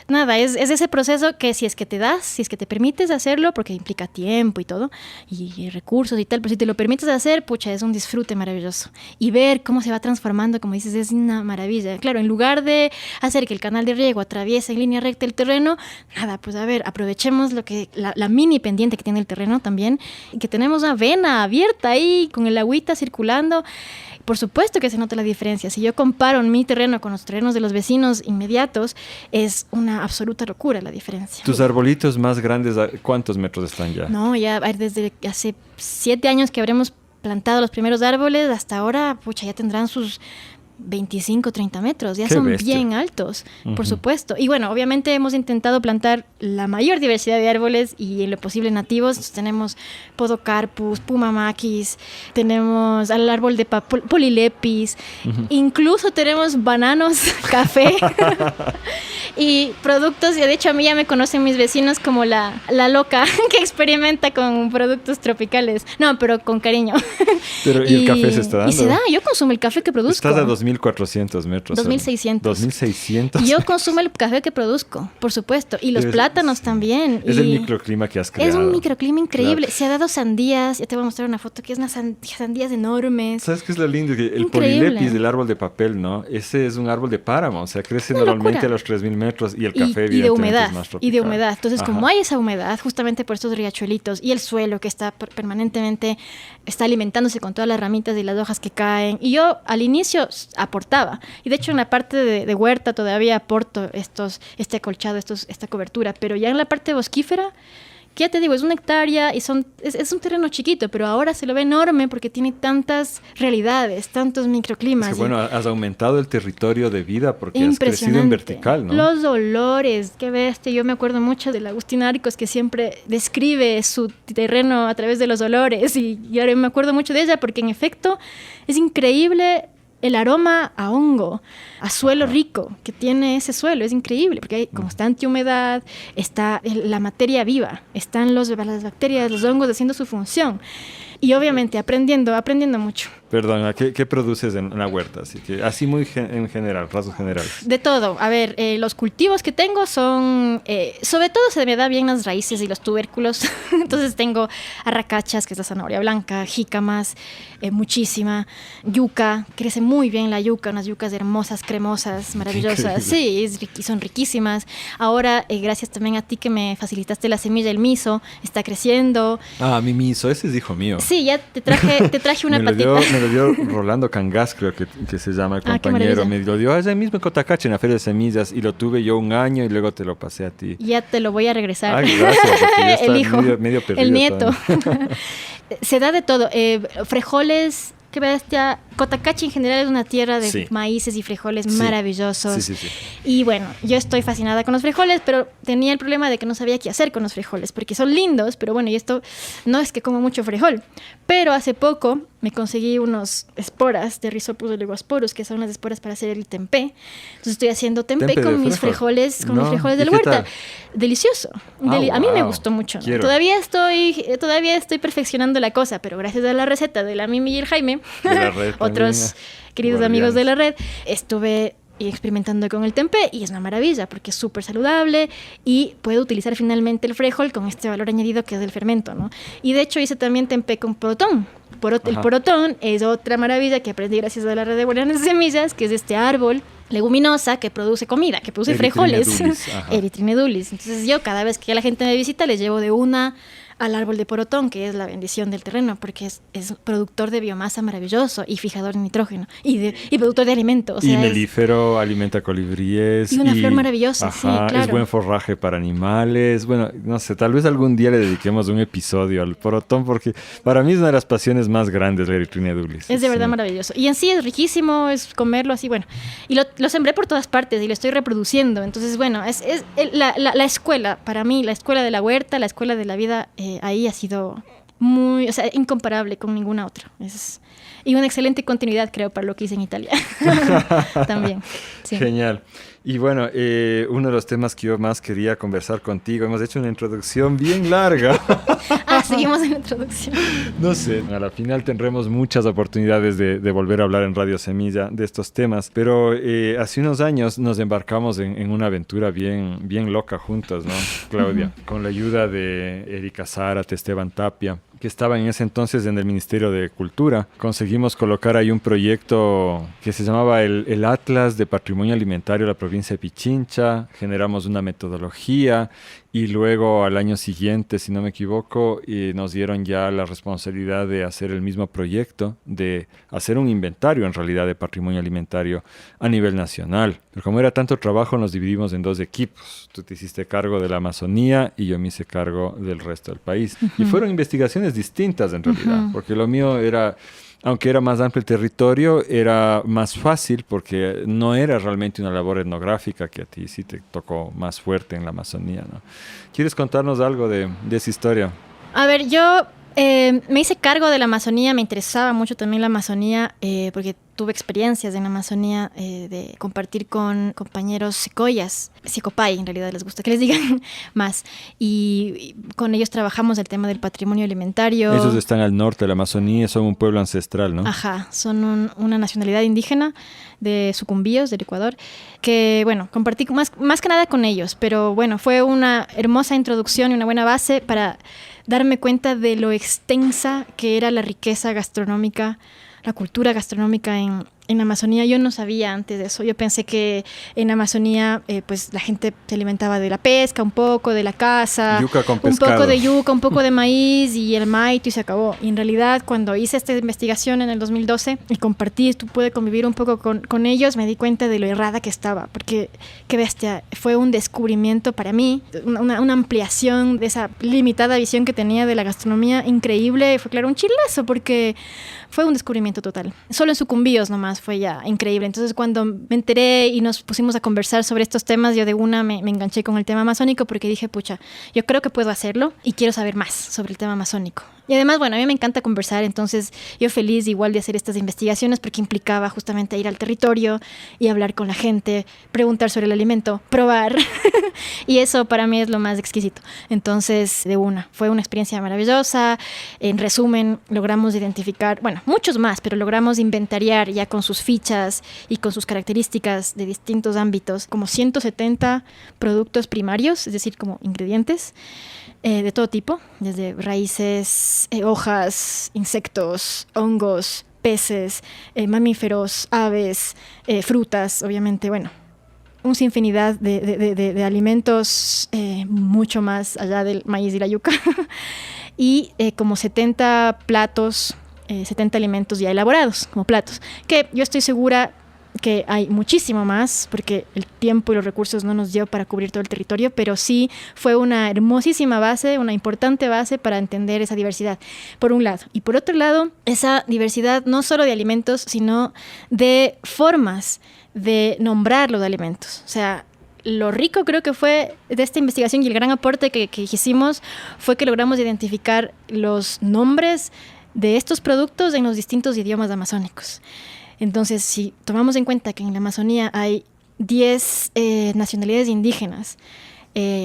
nada, es ese proceso que si es que te das, si es que te permites hacerlo, porque implica tiempo y todo, y recursos y tal, pero si te lo permites hacer, pucha, es un disfrute maravilloso. Y ver cómo se va transformando, como dices, es una maravilla. Claro, en lugar de hacer que el canal de riego atraviese en línea recta el terreno, nada, pues a ver, aprovechemos lo que la mini pendiente que tiene el terreno también, y que tenemos una vena abierta ahí, con el agüita circulando. Por supuesto que se nota la diferencia. Si yo comparo mi terreno con los terrenos de los vecinos inmediatos, es una absoluta locura la diferencia. ¿Tus arbolitos más grandes, cuántos metros están ya? No, ya desde hace 7 años que habremos plantado los primeros árboles, hasta ahora, pucha, ya tendrán sus 25, 30 metros, ya son bestia. bien altos, por supuesto. Y bueno, obviamente hemos intentado plantar la mayor diversidad de árboles y en lo posible nativos. Tenemos Podocarpus, Pumamaquis, tenemos al árbol de Polilepis, incluso tenemos bananos, café y productos. Y de hecho a mí ya me conocen mis vecinos como la loca que experimenta con productos tropicales. No, pero con cariño. Pero, ¿y el café se está dando? Y se da, yo consumo el café que produzco. Estás a 2.400 metros. 2.600. 2.600. Yo consumo el café que produzco, por supuesto. Y los plátanos también. Es el microclima que has creado. Es un microclima increíble. Claro. Se ha dado sandías. Ya te voy a mostrar una foto que es unas sandías enormes. ¿Sabes qué es lo lindo? Que el Increíble. Polilepis del árbol de papel, ¿no? Ese es un árbol de páramo. O sea, crece normalmente locura. a los 3.000 metros y el café, y de humedad, es más tropical. y de humedad. Entonces, Ajá. como hay esa humedad, justamente por estos riachuelitos y el suelo que está permanentemente está alimentándose con todas las ramitas y las hojas que caen. Y yo al inicio aportaba. Y de hecho en la parte de huerta todavía aporto este acolchado, esta cobertura. Pero ya en la parte bosquífera, que ya te digo, es 1 hectárea y es un terreno chiquito, pero ahora se lo ve enorme porque tiene tantas realidades, tantos microclimas. Es que bueno, has aumentado el territorio de vida porque has crecido en vertical, ¿no? Los olores, qué bestia. Yo me acuerdo mucho del Agustín Arcos, que siempre describe su terreno a través de los olores, y ahora me acuerdo mucho de ella porque en efecto es increíble el aroma a hongo, a suelo rico que tiene ese suelo. Es increíble porque hay constante humedad, está la materia viva, están las bacterias, los hongos haciendo su función. Y obviamente aprendiendo mucho. Perdón, ¿qué produces en la huerta? Así que así muy en general, rasgos generales. De todo. A ver, los cultivos que tengo son... sobre todo se me da bien las raíces y los tubérculos. Entonces tengo arracachas, que es la zanahoria blanca, jícamas, muchísima, yuca, crece muy bien la yuca, unas yucas hermosas, cremosas, maravillosas. Sí, son riquísimas. Ahora, gracias también a ti que me facilitaste la semilla del miso, está creciendo. Ah, mi miso, ese es hijo mío. Sí, ya te traje una patita. Me lo dio Rolando Cangas, creo que se llama el compañero. Me lo dio allá mismo en Cotacache, en la Feria de Semillas, y lo tuve yo un año y luego te lo pasé a ti. Ya te lo voy a regresar. Ay, gracias, porque ya está el hijo, medio perdido. El nieto. Se da de todo. Frijoles, qué bestia. Cotacache en general es una tierra de maíces y frijoles maravillosos. Sí. Y bueno, yo estoy fascinada con los frijoles, pero tenía el problema de que no sabía qué hacer con los frijoles, porque son lindos, pero bueno, y esto no es que como mucho frijol. Pero hace poco me conseguí unos esporas de Rhizopus oligosporus, que son unas esporas para hacer el tempeh. Entonces estoy haciendo tempeh con mis frijoles, mis frijoles de la huerta. Delicioso. A mí me gustó mucho. Todavía estoy perfeccionando la cosa, pero gracias a la receta de la Mimi y el Jaime, de la red otros queridos amigos de la red, estuve experimentando con el tempeh y es una maravilla porque es súper saludable y puedo utilizar finalmente el frijol con este valor añadido que es del fermento, ¿no? Y de hecho hice también tempeh con porotón. El porotón es otra maravilla que aprendí gracias a la red de Guardianes de Semillas, que es este árbol leguminosa que produce comida, que produce frijoles. Erythrina edulis. Entonces yo cada vez que la gente me visita les llevo de una al árbol de porotón, que es la bendición del terreno, porque es productor de biomasa maravilloso y fijador de nitrógeno y productor de alimentos. O sea, y melífero, alimenta colibríes. Y una flor maravillosa, ajá, sí, claro. Es buen forraje para animales. Bueno, no sé, tal vez algún día le dediquemos un episodio al porotón, porque para mí es una de las pasiones más grandes la Erythrina edulis. Es de verdad maravilloso. Y en sí es riquísimo, es comerlo así, bueno. Y lo sembré por todas partes y lo estoy reproduciendo. Entonces, bueno, es la escuela, para mí, la escuela de la huerta, la escuela de la vida, ahí ha sido muy, o sea, incomparable con ninguna otra. Y una excelente continuidad, creo, para lo que hice en Italia. También. Sí. Genial. Y bueno, uno de los temas que yo más quería conversar contigo, hemos hecho una introducción bien larga. Seguimos en la introducción. No sé, a la final tendremos muchas oportunidades de volver a hablar en Radio Semilla de estos temas, pero hace unos años nos embarcamos en una aventura bien loca juntos, ¿no, Claudia? Con la ayuda de Erika Zárate, Esteban Tapia, que estaban en ese entonces en el Ministerio de Cultura. Conseguimos colocar ahí un proyecto que se llamaba el Atlas de Patrimonio Alimentario de la provincia de Pichincha. Generamos una metodología y luego al año siguiente, si no me equivoco, nos dieron ya la responsabilidad de hacer el mismo proyecto, de hacer un inventario en realidad de patrimonio alimentario a nivel nacional. Pero como era tanto trabajo, nos dividimos en dos equipos. Tú te hiciste cargo de la Amazonía y yo me hice cargo del resto del país. Y fueron investigaciones distintas en realidad, porque lo mío era... Aunque era más amplio el territorio, era más fácil porque no era realmente una labor etnográfica que a ti sí te tocó más fuerte en la Amazonía, ¿no? ¿Quieres contarnos algo de esa historia? A ver, yo me hice cargo de la Amazonía, me interesaba mucho también la Amazonía porque tuve experiencias en la Amazonía de compartir con compañeros secoyas, secopay en realidad les gusta que les digan más, y con ellos trabajamos el tema del patrimonio alimentario. Ellos están al norte de la Amazonía, son un pueblo ancestral, ¿no? Ajá, son una nacionalidad indígena de Sucumbíos, del Ecuador, que bueno, compartí más que nada con ellos, pero bueno, fue una hermosa introducción y una buena base para darme cuenta de lo extensa que era la riqueza gastronómica, la cultura gastronómica en la Amazonía. Yo no sabía antes de eso. Yo pensé que en la Amazonía pues la gente se alimentaba de la pesca, un poco de la caza, yuca con un poco de yuca, un poco de maíz y el maito y se acabó. Y en realidad cuando hice esta investigación en el 2012 y compartí, pude convivir un poco con ellos, me di cuenta de lo errada que estaba, porque qué bestia, fue un descubrimiento para mí, una ampliación de esa limitada visión que tenía de la gastronomía increíble. Fue claro un chilazo porque fue un descubrimiento total. Solo en Sucumbíos nomás fue ya increíble. Entonces cuando me enteré y nos pusimos a conversar sobre estos temas, yo de una me enganché con el tema amazónico porque dije, pucha, yo creo que puedo hacerlo y quiero saber más sobre el tema amazónico. Y además, bueno, a mí me encanta conversar, entonces yo feliz igual de hacer estas investigaciones porque implicaba justamente ir al territorio y hablar con la gente, preguntar sobre el alimento, probar. Y eso para mí es lo más exquisito. Entonces, fue una experiencia maravillosa. En resumen, logramos identificar, bueno, muchos más, pero logramos inventariar ya con sus fichas y con sus características de distintos ámbitos, como 170 productos primarios, es decir, como ingredientes. De todo tipo, desde raíces, hojas, insectos, hongos, peces, mamíferos, aves, frutas, obviamente, bueno, un sinfinidad de alimentos mucho más allá del maíz y la yuca. Y como 70 platos, 70 alimentos ya elaborados como platos, que yo estoy segura que hay muchísimo más, porque el tiempo y los recursos no nos dio para cubrir todo el territorio, pero sí fue una hermosísima base, una importante base para entender esa diversidad, por un lado. Y por otro lado, esa diversidad no solo de alimentos, sino de formas de nombrar los alimentos. O sea, lo rico creo que fue de esta investigación y el gran aporte que hicimos fue que logramos identificar los nombres de estos productos en los distintos idiomas amazónicos. Entonces, si tomamos en cuenta que en la Amazonía hay 10 nacionalidades indígenas,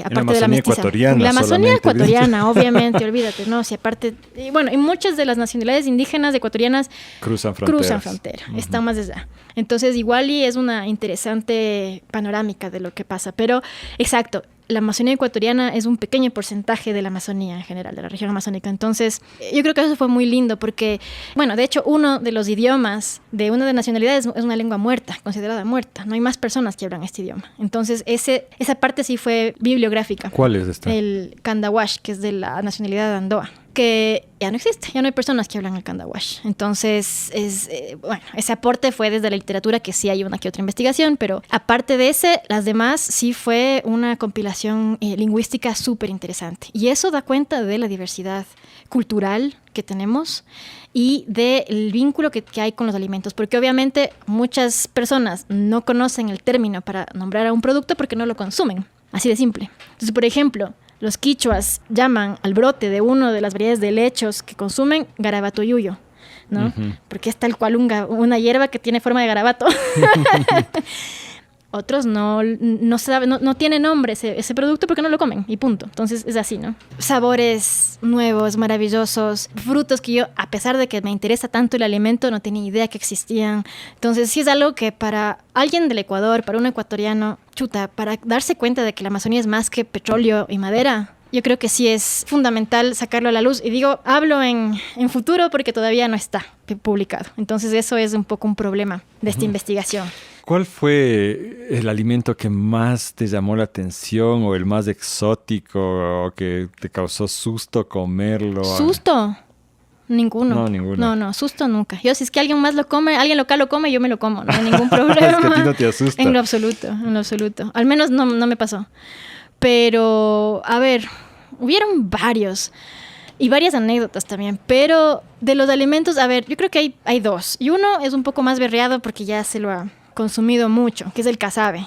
aparte de la mestiza. La Amazonía ecuatoriana, obviamente, olvídate, ¿no? Si aparte, y muchas de las nacionalidades indígenas ecuatorianas cruzan frontera, están más allá. Entonces, igual y es una interesante panorámica de lo que pasa, pero exacto. La Amazonía ecuatoriana es un pequeño porcentaje de la Amazonía en general, de la región amazónica. Entonces, yo creo que eso fue muy lindo porque, de hecho, uno de los idiomas de una de las nacionalidades es una lengua muerta, considerada muerta. No hay más personas que hablan este idioma. Entonces, esa parte sí fue bibliográfica. ¿Cuál es esta? El Kandawash, que es de la nacionalidad de Andoa, que ya no existe, ya no hay personas que hablan el Kandawash. Entonces, ese aporte fue desde la literatura, que sí hay una que otra investigación, pero aparte de ese, las demás sí fue una compilación lingüística súper interesante. Y eso da cuenta de la diversidad cultural que tenemos y del vínculo que hay con los alimentos, porque obviamente muchas personas no conocen el término para nombrar a un producto porque no lo consumen, así de simple. Entonces, por ejemplo, los quichuas llaman al brote de una de las variedades de helechos que consumen garabatoyuyo, ¿no? Uh-huh. Porque es tal cual una hierba que tiene forma de garabato. Otros no tiene nombre ese producto porque no lo comen y punto. Entonces es así, ¿no? Sabores nuevos, maravillosos, frutos que yo, a pesar de que me interesa tanto el alimento, no tenía idea que existían. Entonces sí es algo que para alguien del Ecuador, para un ecuatoriano, para darse cuenta de que la Amazonía es más que petróleo y madera, yo creo que sí es fundamental sacarlo a la luz. Y digo, hablo en futuro porque todavía no está publicado. Entonces eso es un poco un problema de esta investigación. ¿Cuál fue el alimento que más te llamó la atención o el más exótico o que te causó susto comerlo? ¿Susto? Ninguno. No, ninguno. No, susto nunca. Yo, si es que alguien más lo come, alguien local lo come, yo me lo como. No hay ningún problema. Es que a ti no te asusta. En lo absoluto. Al menos no me pasó. Pero, a ver, hubieron varios. Y varias anécdotas también, pero de los alimentos, a ver, yo creo que hay dos. Y uno es un poco más berreado porque ya se lo ha consumido mucho, que es el casabe.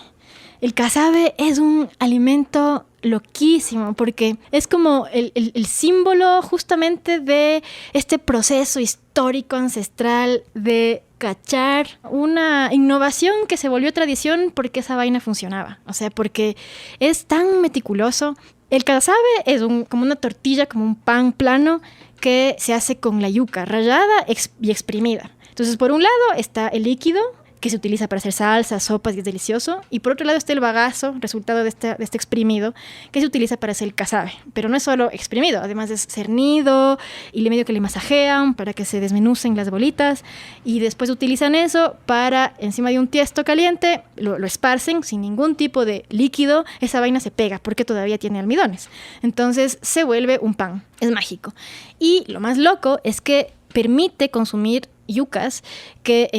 El casabe es un alimento loquísimo porque es como el símbolo justamente de este proceso histórico ancestral de cachar una innovación que se volvió tradición porque esa vaina funcionaba. O sea, porque es tan meticuloso. El casabe es como una tortilla, como un pan plano que se hace con la yuca rallada y exprimida. Entonces, por un lado está el líquido, que se utiliza para hacer salsas, sopas y es delicioso. Y por otro lado está el bagazo, resultado de este exprimido, que se utiliza para hacer el casabe. Pero no es solo exprimido, además es cernido y medio que le masajean para que se desmenucen las bolitas. Y después utilizan eso para, encima de un tiesto caliente, lo esparcen sin ningún tipo de líquido. Esa vaina se pega porque todavía tiene almidones. Entonces se vuelve un pan. Es mágico. Y lo más loco es que permite consumir yucas que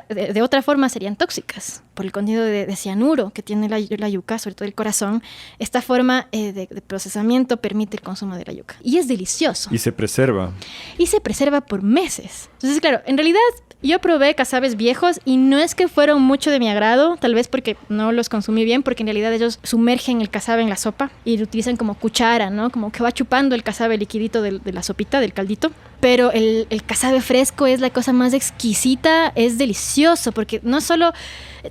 de otra forma serían tóxicas por el contenido de cianuro que tiene la yuca, sobre todo el corazón. Esta forma de procesamiento permite el consumo de la yuca. Y es delicioso. Y se preserva. Y se preserva por meses. Entonces, claro, en realidad yo probé casabes viejos y no es que fueron mucho de mi agrado, tal vez porque no los consumí bien, porque en realidad ellos sumergen el casabe en la sopa y lo utilizan como cuchara, ¿no? Como que va chupando el casabe liquidito de la sopita, del caldito. Pero el casabe fresco es la cosa más exquisita, es delicioso, porque no solo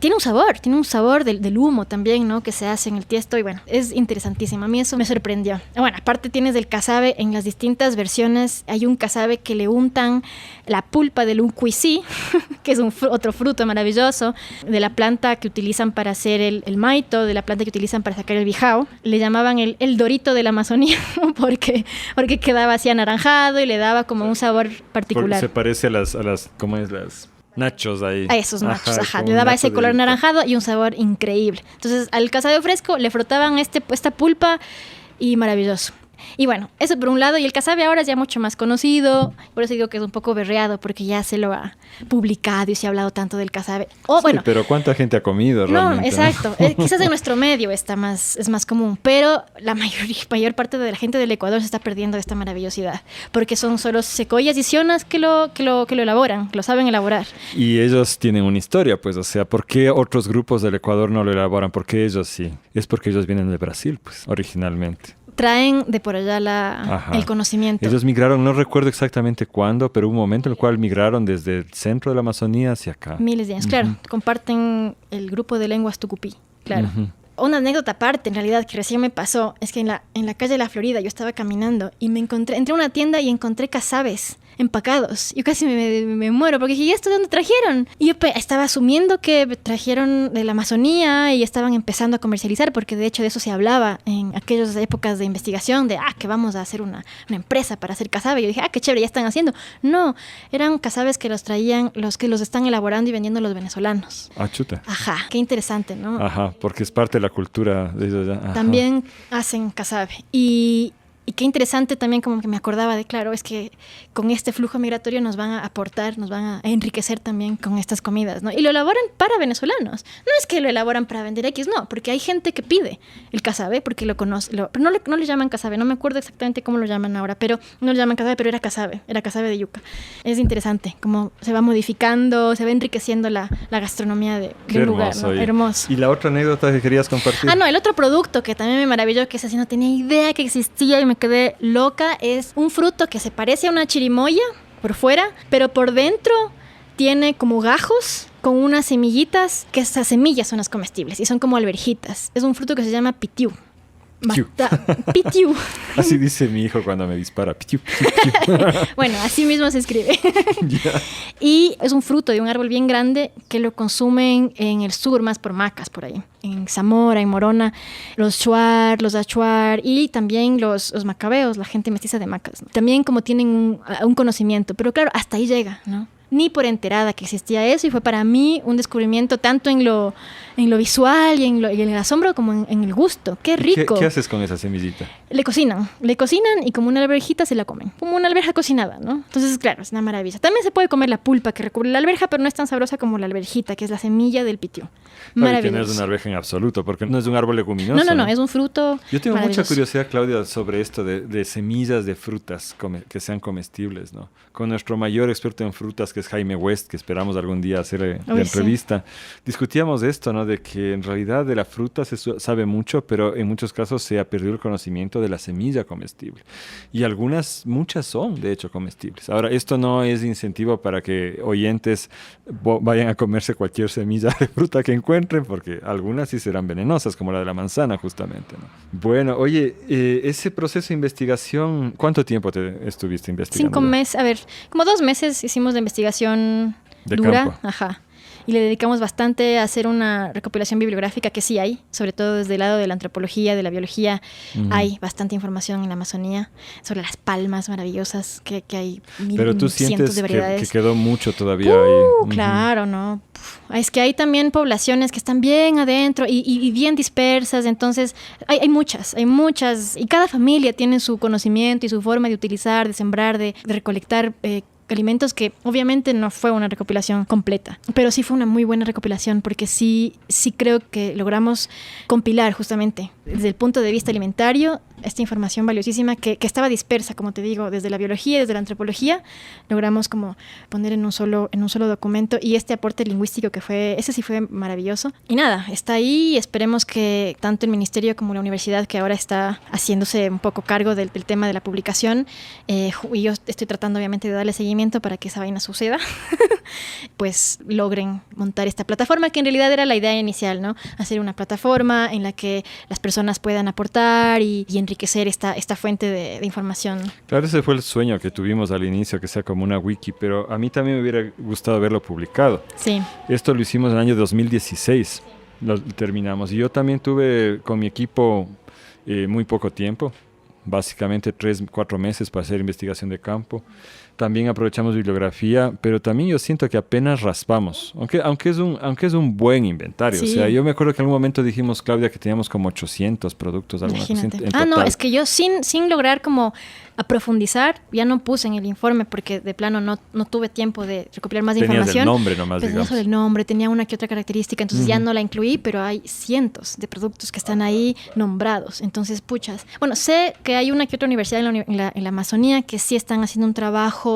tiene un sabor del humo también, ¿no? Que se hace en el tiesto y bueno, es interesantísimo. A mí eso me sorprendió. Bueno, aparte tienes del casabe en las distintas versiones. Hay un casabe que le untan la pulpa del uncuisí, que es otro fruto maravilloso, de la planta que utilizan para hacer el maito, de la planta que utilizan para sacar el bijao. Le llamaban el dorito de la Amazonía, porque quedaba así anaranjado y le daba como un sabor particular. Porque se parece a las ¿cómo es? Las nachos ahí. A esos nachos, ajá. Le daba ese color anaranjado y un sabor increíble. Entonces, al casabe fresco le frotaban esta pulpa y maravilloso. Y bueno, eso por un lado, y el casabe ahora es ya mucho más conocido, por eso digo que es un poco berreado, porque ya se lo ha publicado y se ha hablado tanto del casabe. Sí, bueno, pero ¿cuánta gente ha comido realmente? No, exacto. Quizás en nuestro medio es más común, pero la mayor parte de la gente del Ecuador se está perdiendo de esta maravillosidad, porque son solo secoyas y sionas que lo elaboran, que lo saben elaborar. Y ellos tienen una historia, pues, o sea, ¿por qué otros grupos del Ecuador no lo elaboran? ¿Por qué ellos sí? Es porque ellos vienen de Brasil, pues, originalmente. Traen de por allá el conocimiento. Ellos migraron, no recuerdo exactamente cuándo, pero hubo un momento en el cual migraron desde el centro de la Amazonía hacia acá. Miles de años, claro. Comparten el grupo de lenguas tucupí, claro. Una anécdota aparte, en realidad, que recién me pasó, es que en la calle de la Florida yo estaba caminando y entré a una tienda y encontré casabes empacados. Yo casi me muero porque dije, ¿y esto de dónde trajeron? Y yo estaba asumiendo que trajeron de la Amazonía y estaban empezando a comercializar, porque de hecho de eso se hablaba en aquellas épocas de investigación, de que vamos a hacer una empresa para hacer casabe. Y yo dije, qué chévere, ya están haciendo. No, eran casabes que los traían, los que los están elaborando y vendiendo los venezolanos. Chuta. Ajá, qué interesante, ¿no? Ajá, porque es parte de la cultura de ellos ya. También hacen casabe. Y qué interesante también, como que me acordaba de, claro, es que con este flujo migratorio nos van a aportar, nos van a enriquecer también con estas comidas, ¿no? Y lo elaboran para venezolanos. No es que lo elaboran para vender X, no, porque hay gente que pide el casabe, porque lo conoce, pero no le llaman casabe, no me acuerdo exactamente cómo lo llaman ahora, pero no le llaman casabe, pero era casabe de yuca. Es interesante cómo se va modificando, se va enriqueciendo la gastronomía del lugar, ¿no? Hermoso. ¿Y la otra anécdota que querías compartir? No, el otro producto que también me maravilló, que ese sí no tenía idea que existía y me quedé loca, es un fruto que se parece a una chirimoya por fuera, pero por dentro tiene como gajos con unas semillitas, que esas semillas son las comestibles y son como alverjitas. Es un fruto que se llama pitiu. Pitiu. Así dice mi hijo cuando me dispara. Pitiu, pitiu, pitiu. Bueno, así mismo se escribe. Yeah. Y es un fruto de un árbol bien grande que lo consumen en el sur, más por Macas, por ahí. En Zamora, en Morona, los shuar, los achuar y también los macabeos, la gente mestiza de Macas, ¿no? También como tienen un conocimiento, pero claro, hasta ahí llega, ¿no? Ni por enterada que existía eso, y fue para mí un descubrimiento tanto en lo visual y en el asombro como en el gusto. ¡Qué rico! ¿Qué haces con esa semillita? Le cocinan y como una alverjita se la comen, como una alberja cocinada, ¿no? Entonces, claro, es una maravilla. También se puede comer la pulpa que recubre la alberja, pero no es tan sabrosa como la alverjita, que es la semilla del pitiu. Maravilloso. Que no es una alberja en absoluto, porque no es un árbol leguminoso. No, es un fruto. Yo tengo mucha curiosidad, Claudia, sobre esto de semillas de frutas que sean comestibles, ¿no? Con nuestro mayor experto en frutas, que es Jaime West, que esperamos algún día hacer la entrevista, discutíamos de esto, ¿no? De que en realidad de la fruta se sabe mucho, pero en muchos casos se ha perdido el conocimiento de la semilla comestible. Y muchas son, de hecho, comestibles. Ahora, esto no es incentivo para que oyentes vayan a comerse cualquier semilla de fruta que encuentren, porque algunas sí serán venenosas, como la de la manzana, justamente, ¿no? Bueno, oye, ese proceso de investigación, ¿cuánto tiempo te estuviste investigando? 5 meses, como 2 meses hicimos de investigación dura. Campo. Ajá. Y le dedicamos bastante a hacer una recopilación bibliográfica, que sí hay, sobre todo desde el lado de la antropología, de la biología. Hay bastante información en la Amazonía sobre las palmas maravillosas, que hay Pero tú cientos de variedades. Que quedó mucho todavía ahí. Claro, ¿no? Es que hay también poblaciones que están bien adentro y bien dispersas, entonces hay muchas, y cada familia tiene su conocimiento y su forma de utilizar, de sembrar, de recolectar alimentos, que obviamente no fue una recopilación completa, pero sí fue una muy buena recopilación porque sí creo que logramos compilar justamente desde el punto de vista alimentario esta información valiosísima que estaba dispersa, como te digo, desde la biología, desde la antropología, logramos como poner en un solo documento, y este aporte lingüístico ese sí fue maravilloso. Y nada, está ahí, esperemos que tanto el ministerio como la universidad, que ahora está haciéndose un poco cargo del tema de la publicación, y yo estoy tratando obviamente de darle seguimiento para que esa vaina suceda, pues logren montar esta plataforma, que en realidad era la idea inicial, ¿no? Hacer una plataforma en la que las personas puedan aportar y enriquecer esta fuente de información. Claro, ese fue el sueño que tuvimos al inicio, que sea como una wiki, pero a mí también me hubiera gustado verlo publicado. Sí. Esto lo hicimos en el año 2016, lo terminamos. Y yo también tuve con mi equipo muy poco tiempo, básicamente 3-4 meses para hacer investigación de campo. También aprovechamos bibliografía, pero también yo siento que apenas raspamos, aunque es un buen inventario. Sí. O sea, yo me acuerdo que en algún momento dijimos, Claudia, que teníamos como 800 productos. Imagínate. En total. No, es que yo sin lograr como a profundizar, ya no puse en el informe porque de plano no tuve tiempo de recopilar más Tenías información. el nombre nomás, Tenía digamos. solo el nombre, tenía una que otra característica, entonces ya no la incluí, pero hay cientos de productos que están ahí nombrados. Entonces, puchas. Bueno, sé que hay una que otra universidad en la Amazonía que sí están haciendo un trabajo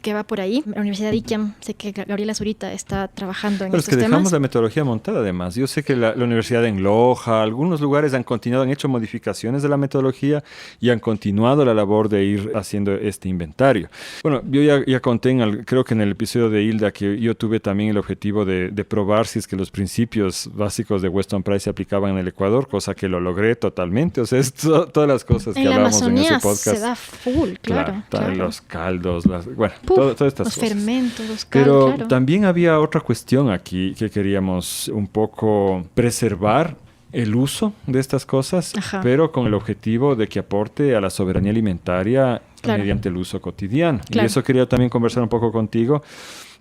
que va por ahí. La Universidad de Iquiam, sé que Gabriela Zurita está trabajando en estos temas. Pero es que dejamos la metodología montada además. Yo sé que la Universidad en Loja, algunos lugares han hecho modificaciones de la metodología y han continuado la labor de ir haciendo este inventario. Bueno, yo ya conté, creo que en el episodio de Hilda, que yo tuve también el objetivo de probar si es que los principios básicos de Weston Price se aplicaban en el Ecuador, cosa que lo logré totalmente. O sea, todas las cosas que hablamos en ese podcast. En la Amazonía se da full, claro. Los caldos, todas estas los cosas. Fermentos, los Pero claro. también había otra cuestión aquí que queríamos un poco preservar el uso de estas cosas, pero con el objetivo de que aporte a la soberanía alimentaria mediante el uso cotidiano. Y eso quería también conversar un poco contigo,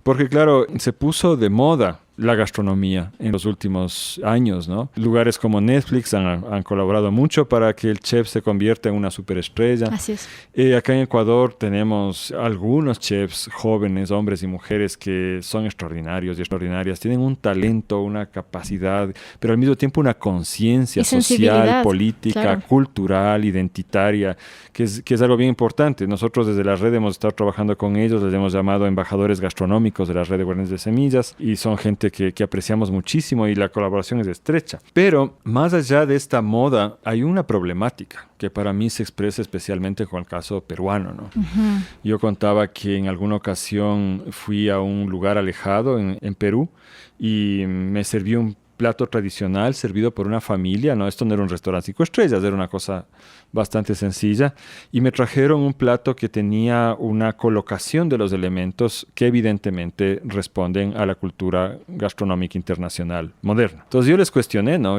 porque claro, se puso de moda la gastronomía en los últimos años, ¿no? Lugares como Netflix han colaborado mucho para que el chef se convierta en una superestrella. Así es. Acá en Ecuador tenemos algunos chefs jóvenes, hombres y mujeres, que son extraordinarios y extraordinarias. Tienen un talento, una capacidad, pero al mismo tiempo una conciencia social, política, cultural, identitaria, que es algo bien importante. Nosotros desde la red hemos estado trabajando con ellos, les hemos llamado embajadores gastronómicos de la red de Guardianes de Semillas, y son gente que apreciamos muchísimo y la colaboración es estrecha. Pero más allá de esta moda, hay una problemática que para mí se expresa especialmente con el caso peruano, ¿no? Uh-huh. Yo contaba que en alguna ocasión fui a un lugar alejado en Perú y me serví un plato tradicional servido por una familia, ¿no? Esto no era un restaurante 5 estrellas, era una cosa bastante sencilla, y me trajeron un plato que tenía una colocación de los elementos que evidentemente responden a la cultura gastronómica internacional moderna. Entonces yo les cuestioné, ¿no?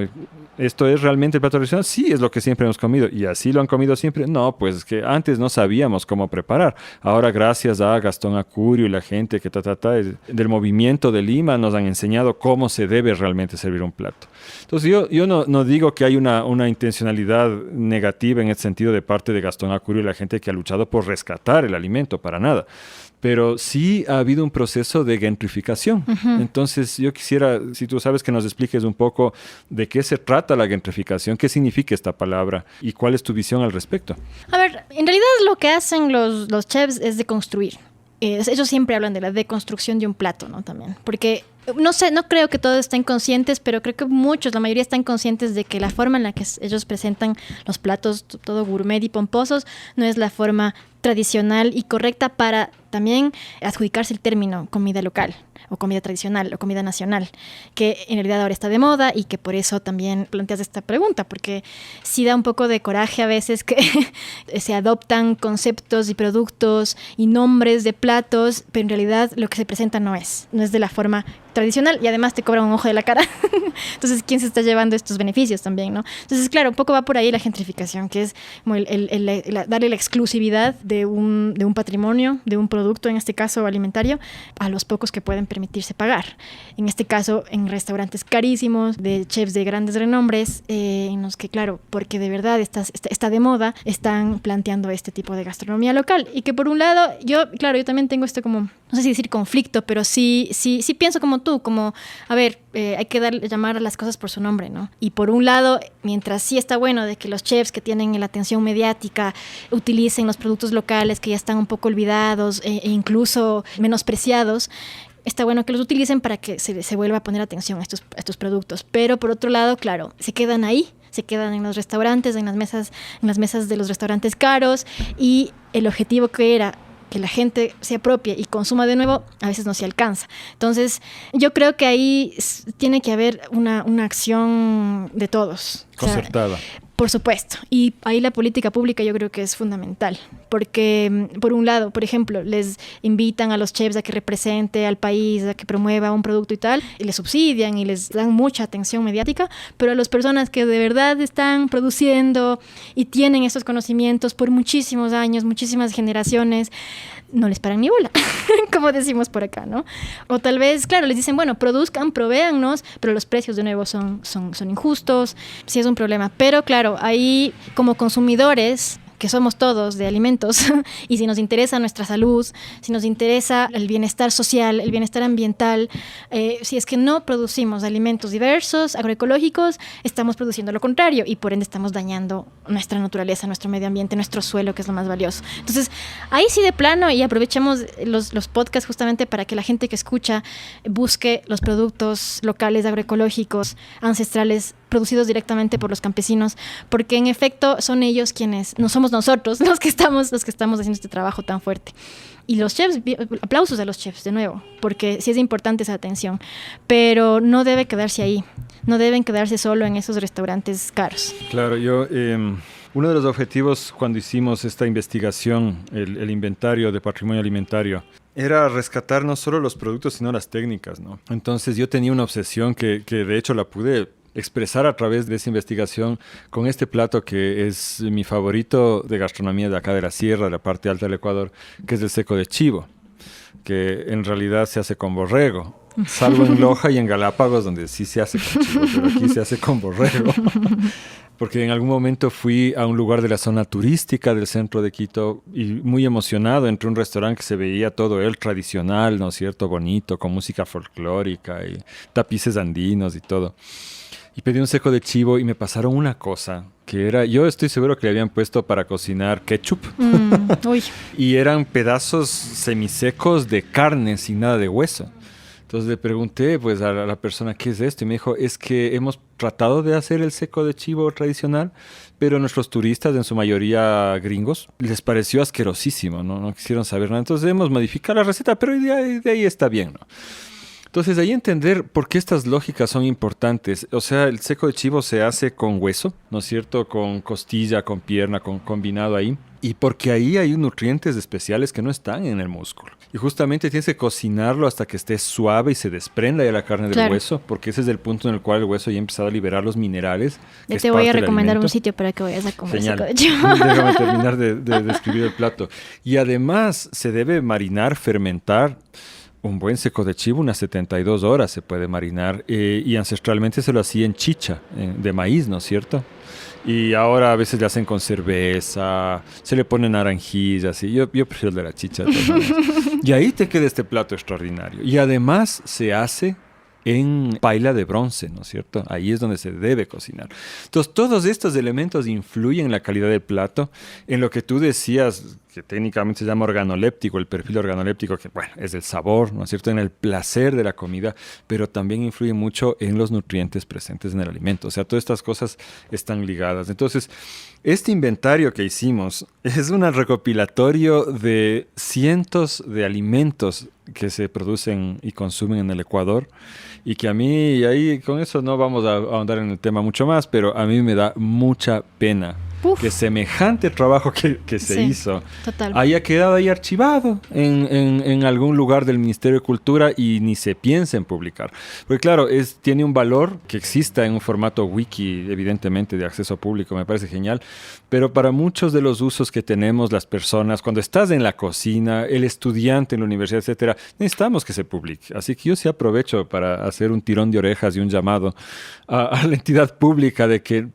¿Esto es realmente el plato tradicional? Sí, es lo que siempre hemos comido. ¿Y así lo han comido siempre? No, pues es que antes no sabíamos cómo preparar. Ahora, gracias a Gastón Acurio y la gente que del movimiento de Lima, nos han enseñado cómo se debe realmente servir un plato. Entonces yo no digo que hay una intencionalidad negativa en ese sentido de parte de Gastón Acurio y la gente que ha luchado por rescatar el alimento, para nada. Pero sí ha habido un proceso de gentrificación. Uh-huh. Entonces yo quisiera, si tú sabes, que nos expliques un poco de qué se trata la gentrificación, qué significa esta palabra y cuál es tu visión al respecto. A ver, en realidad lo que hacen los chefs es deconstruir. Ellos siempre hablan de la deconstrucción de un plato, ¿no? También, porque no creo que todos estén conscientes, pero creo que la mayoría están conscientes de que la forma en la que ellos presentan los platos, todo gourmet y pomposos, no es la forma tradicional y correcta para también adjudicarse el término comida local o comida tradicional o comida nacional, que en realidad ahora está de moda y que por eso también planteas esta pregunta, porque sí da un poco de coraje a veces que se adoptan conceptos y productos y nombres de platos, pero en realidad lo que se presenta no es de la forma tradicional y además te cobran un ojo de la cara. Entonces, ¿quién se está llevando estos beneficios también, no? Entonces, claro, un poco va por ahí la gentrificación, que es como darle la exclusividad de un patrimonio, de un producto, en este caso alimentario, a los pocos que pueden permitirse pagar. En este caso, en restaurantes carísimos, de chefs de grandes renombres, en los que, claro, porque de verdad está de moda, están planteando este tipo de gastronomía local. Y que por un lado, yo también tengo como, no sé si decir conflicto, pero sí pienso como tú, como, a ver, hay que llamar a las cosas por su nombre, ¿no? Y por un lado, mientras sí está bueno de que los chefs que tienen la atención mediática utilicen los productos locales que ya están un poco olvidados e incluso menospreciados, está bueno que los utilicen para que se vuelva a poner atención a estos productos. Pero por otro lado, claro, se quedan ahí, se quedan en los restaurantes, en las mesas de los restaurantes caros, y el objetivo que era que la gente se apropie y consuma de nuevo, a veces no se alcanza. Entonces, yo creo que ahí tiene que haber una acción de todos. Concertada. O sea, por supuesto. Y ahí la política pública yo creo que es fundamental. Porque, por un lado, por ejemplo, les invitan a los chefs a que represente al país, a que promueva un producto y tal, y les subsidian y les dan mucha atención mediática, pero a las personas que de verdad están produciendo y tienen estos conocimientos por muchísimos años, muchísimas generaciones, no les paran ni bola, como decimos por acá, ¿no? O tal vez, claro, les dicen, bueno, produzcan, provéannos, pero los precios de nuevo son injustos, sí es un problema. Pero claro, ahí como consumidores, que somos todos de alimentos, y si nos interesa nuestra salud, si nos interesa el bienestar social, el bienestar ambiental, si es que no producimos alimentos diversos, agroecológicos, estamos produciendo lo contrario y por ende estamos dañando nuestra naturaleza, nuestro medio ambiente, nuestro suelo, que es lo más valioso. Entonces, ahí sí de plano, y aprovechemos los podcasts justamente para que la gente que escucha busque los productos locales, agroecológicos, ancestrales, producidos directamente por los campesinos, porque en efecto son ellos quienes, no somos nosotros los que estamos haciendo este trabajo tan fuerte. Y los chefs, aplausos a los chefs de nuevo, porque sí es importante esa atención, pero no debe quedarse ahí, no deben quedarse solo en esos restaurantes caros. Claro, uno de los objetivos cuando hicimos esta investigación, el inventario de patrimonio alimentario, era rescatar no solo los productos, sino las técnicas, ¿no? Entonces yo tenía una obsesión que de hecho la pude expresar a través de esa investigación con este plato que es mi favorito de gastronomía de acá de la sierra, de la parte alta del Ecuador, que es el seco de chivo, que en realidad se hace con borrego, salvo en Loja y en Galápagos, donde sí se hace con chivo, pero aquí se hace con borrego. Porque en algún momento fui a un lugar de la zona turística del centro de Quito y muy emocionado entré a un restaurante que se veía todo él tradicional, ¿no es cierto? Bonito, con música folclórica y tapices andinos y todo. Y pedí un seco de chivo y me pasaron una cosa que era, yo estoy seguro que le habían puesto para cocinar ketchup. Uy. Y eran pedazos semisecos de carne sin nada de hueso. Entonces le pregunté pues a la persona qué es esto y me dijo, es que hemos tratado de hacer el seco de chivo tradicional, pero nuestros turistas, en su mayoría gringos, les pareció asquerosísimo, no quisieron saber nada. Entonces hemos modificado la receta, pero de ahí está bien, ¿no? Entonces, ahí entender por qué estas lógicas son importantes. O sea, el seco de chivo se hace con hueso, ¿no es cierto? Con costilla, con pierna, combinado ahí. Y porque ahí hay nutrientes especiales que no están en el músculo. Y justamente tienes que cocinarlo hasta que esté suave y se desprenda ya la carne del hueso, porque ese es el punto en el cual el hueso ya ha empezado a liberar los minerales. Ya te voy a recomendar un sitio para que vayas a comer seco de chivo. Déjame terminar de describir el plato. Y además se debe marinar, fermentar. Un buen seco de chivo, unas 72 horas se puede marinar y ancestralmente se lo hacía en chicha, de maíz, ¿no es cierto? Y ahora a veces le hacen con cerveza, se le ponen naranjillas y yo prefiero el de la chicha. Y ahí te queda este plato extraordinario. Y además se hace en paila de bronce, ¿no es cierto? Ahí es donde se debe cocinar. Entonces, todos estos elementos influyen en la calidad del plato, en lo que tú decías, que técnicamente se llama organoléptico, el perfil organoléptico, que bueno, es el sabor, ¿no es cierto?, en el placer de la comida, pero también influye mucho en los nutrientes presentes en el alimento. O sea, todas estas cosas están ligadas. Entonces, este inventario que hicimos es un recopilatorio de cientos de alimentos que se producen y consumen en el Ecuador y que a mí, y ahí con eso no vamos a ahondar en el tema mucho más, pero a mí me da mucha pena que semejante trabajo que se hizo total. haya quedado ahí archivado en algún lugar del Ministerio de Cultura y ni se piensa en publicar. Porque claro, tiene un valor que exista en un formato wiki, evidentemente, de acceso público, me parece genial, pero para muchos de los usos que tenemos las personas, cuando estás en la cocina, el estudiante en la universidad, etcétera, necesitamos que se publique. Así que yo sí aprovecho para hacer un tirón de orejas y un llamado a la entidad pública de que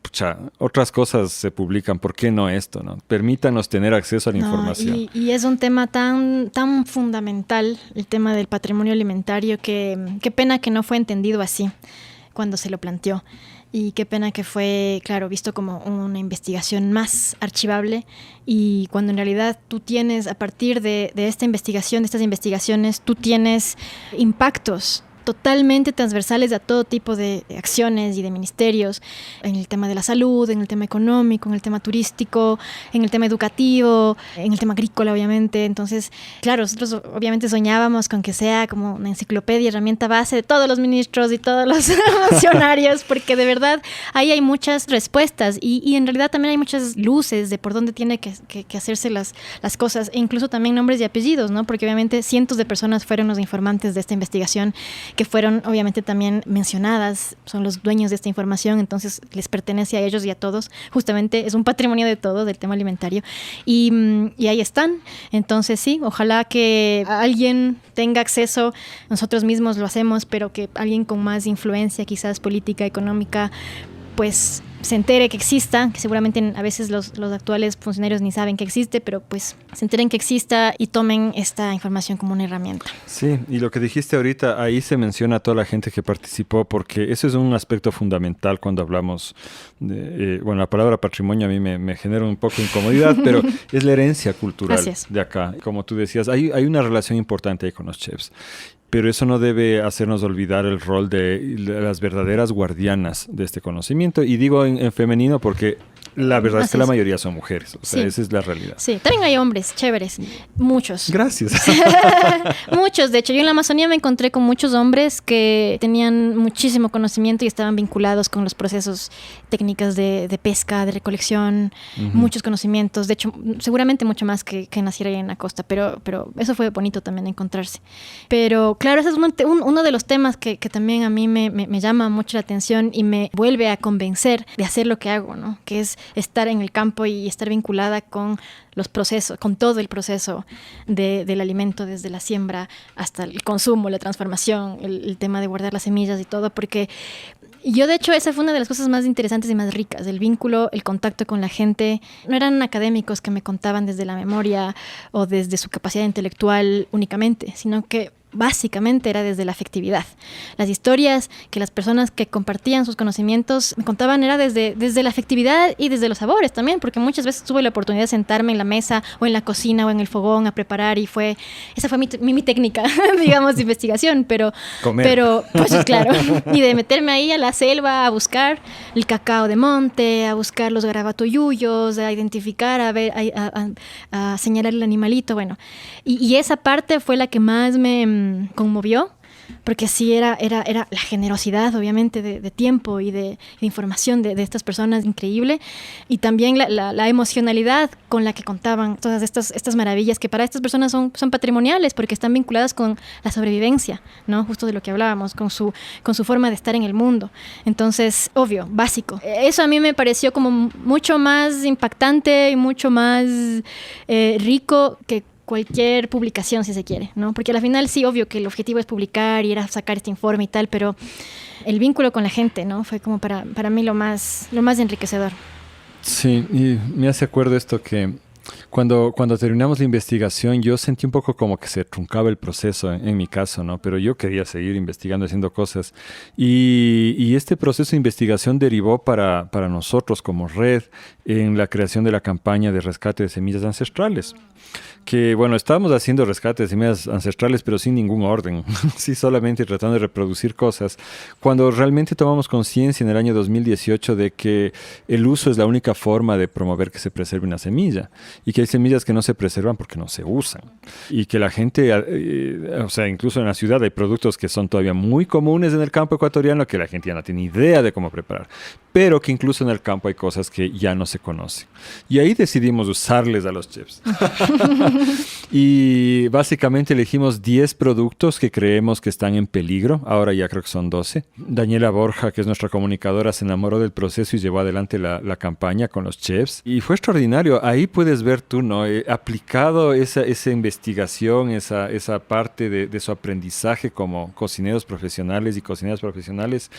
otras cosas se publican, ¿por qué no esto? ¿No? Permítanos tener acceso a la información. Y es un tema tan fundamental, el tema del patrimonio alimentario, que qué pena que no fue entendido así cuando se lo planteó. Y qué pena que fue, claro, visto como una investigación más archivable, y cuando en realidad tú tienes, a partir de esta investigación, de estas investigaciones, tú tienes impactos totalmente transversales a todo tipo de acciones y de ministerios, en el tema de la salud, en el tema económico, en el tema turístico, en el tema educativo, en el tema agrícola, obviamente. Entonces, claro, nosotros obviamente soñábamos con que sea como una enciclopedia, herramienta base de todos los ministros y todos los funcionarios, porque de verdad ahí hay muchas respuestas y en realidad también hay muchas luces de por dónde tiene que hacerse las cosas, e incluso también nombres y apellidos, ¿no? Porque obviamente cientos de personas fueron los informantes de esta investigación, que fueron obviamente también mencionadas, son los dueños de esta información, entonces les pertenece a ellos y a todos, justamente es un patrimonio de todos, del tema alimentario, y ahí están. Entonces sí, ojalá que alguien tenga acceso, nosotros mismos lo hacemos, pero que alguien con más influencia, quizás política, económica, pues se entere que exista, que seguramente a veces los actuales funcionarios ni saben que existe, pero pues se enteren que exista y tomen esta información como una herramienta. Sí, y lo que dijiste ahorita, ahí se menciona a toda la gente que participó, porque eso es un aspecto fundamental cuando hablamos de, la palabra patrimonio a mí me genera un poco de incomodidad, pero es la herencia cultural de acá. Como tú decías, hay una relación importante ahí con los chefs. Pero eso no debe hacernos olvidar el rol de las verdaderas guardianas de este conocimiento. Y digo en femenino porque la verdad es que la mayoría son mujeres. O sea, esa es la realidad. Sí, también hay hombres chéveres, muchos. Gracias. Muchos, de hecho. Yo en la Amazonía me encontré con muchos hombres que tenían muchísimo conocimiento y estaban vinculados con los procesos, técnicas de pesca, de recolección, muchos conocimientos. De hecho, seguramente mucho más que naciera ahí en la costa, pero eso fue bonito también encontrarse. Pero claro, ese es uno de los temas que también a mí me llama mucho la atención y me vuelve a convencer de hacer lo que hago, ¿no? Que es estar en el campo y estar vinculada con los procesos, con todo el proceso del alimento, desde la siembra hasta el consumo, la transformación, el tema de guardar las semillas y todo, porque yo, de hecho, esa fue una de las cosas más interesantes y más ricas, el vínculo, el contacto con la gente. No eran académicos que me contaban desde la memoria o desde su capacidad intelectual únicamente, sino que básicamente era desde la afectividad. Las historias que las personas que compartían sus conocimientos me contaban era desde la afectividad y desde los sabores también, porque muchas veces tuve la oportunidad de sentarme en la mesa o en la cocina o en el fogón a preparar, y esa fue mi técnica, digamos, de investigación, pero pues claro, y de meterme ahí a la selva a buscar el cacao de monte, a buscar los garabatuyuyos, a identificar, a ver, a señalar el animalito, bueno, y esa parte fue la que más me conmovió, porque sí era la generosidad, obviamente, de tiempo y de información de estas personas, increíble, y también la emocionalidad con la que contaban todas estas maravillas que para estas personas son patrimoniales, porque están vinculadas con la sobrevivencia, ¿no? Justo de lo que hablábamos, con su forma de estar en el mundo. Entonces, obvio, básico. Eso a mí me pareció como mucho más impactante y mucho más rico que cualquier publicación, si se quiere, ¿no? Porque al final sí, obvio que el objetivo es publicar y era sacar este informe y tal, pero el vínculo con la gente, ¿no? Fue como para mí lo más enriquecedor. Sí, y me hace acuerdo esto que cuando terminamos la investigación, yo sentí un poco como que se truncaba el proceso en mi caso, ¿no? Pero yo quería seguir investigando, haciendo cosas. Y este proceso de investigación derivó para nosotros como red en la creación de la campaña de rescate de semillas ancestrales. Que, bueno, estábamos haciendo rescate de semillas ancestrales, pero sin ningún orden, sí, solamente tratando de reproducir cosas, cuando realmente tomamos conciencia en el año 2018 de que el uso es la única forma de promover que se preserve una semilla, y que hay semillas que no se preservan porque no se usan, y que la gente, o sea, incluso en la ciudad hay productos que son todavía muy comunes en el campo ecuatoriano que la gente ya no tiene idea de cómo preparar, pero que incluso en el campo hay cosas que ya no se conocen. Y ahí decidimos usarles a los chefs. Y básicamente elegimos 10 productos que creemos que están en peligro. Ahora ya creo que son 12. Daniela Borja, que es nuestra comunicadora, se enamoró del proceso y llevó adelante la campaña con los chefs. Y fue extraordinario. Ahí puedes ver tú, ¿no? Aplicado esa investigación, esa parte de su aprendizaje como cocineros profesionales y cocineras profesionales,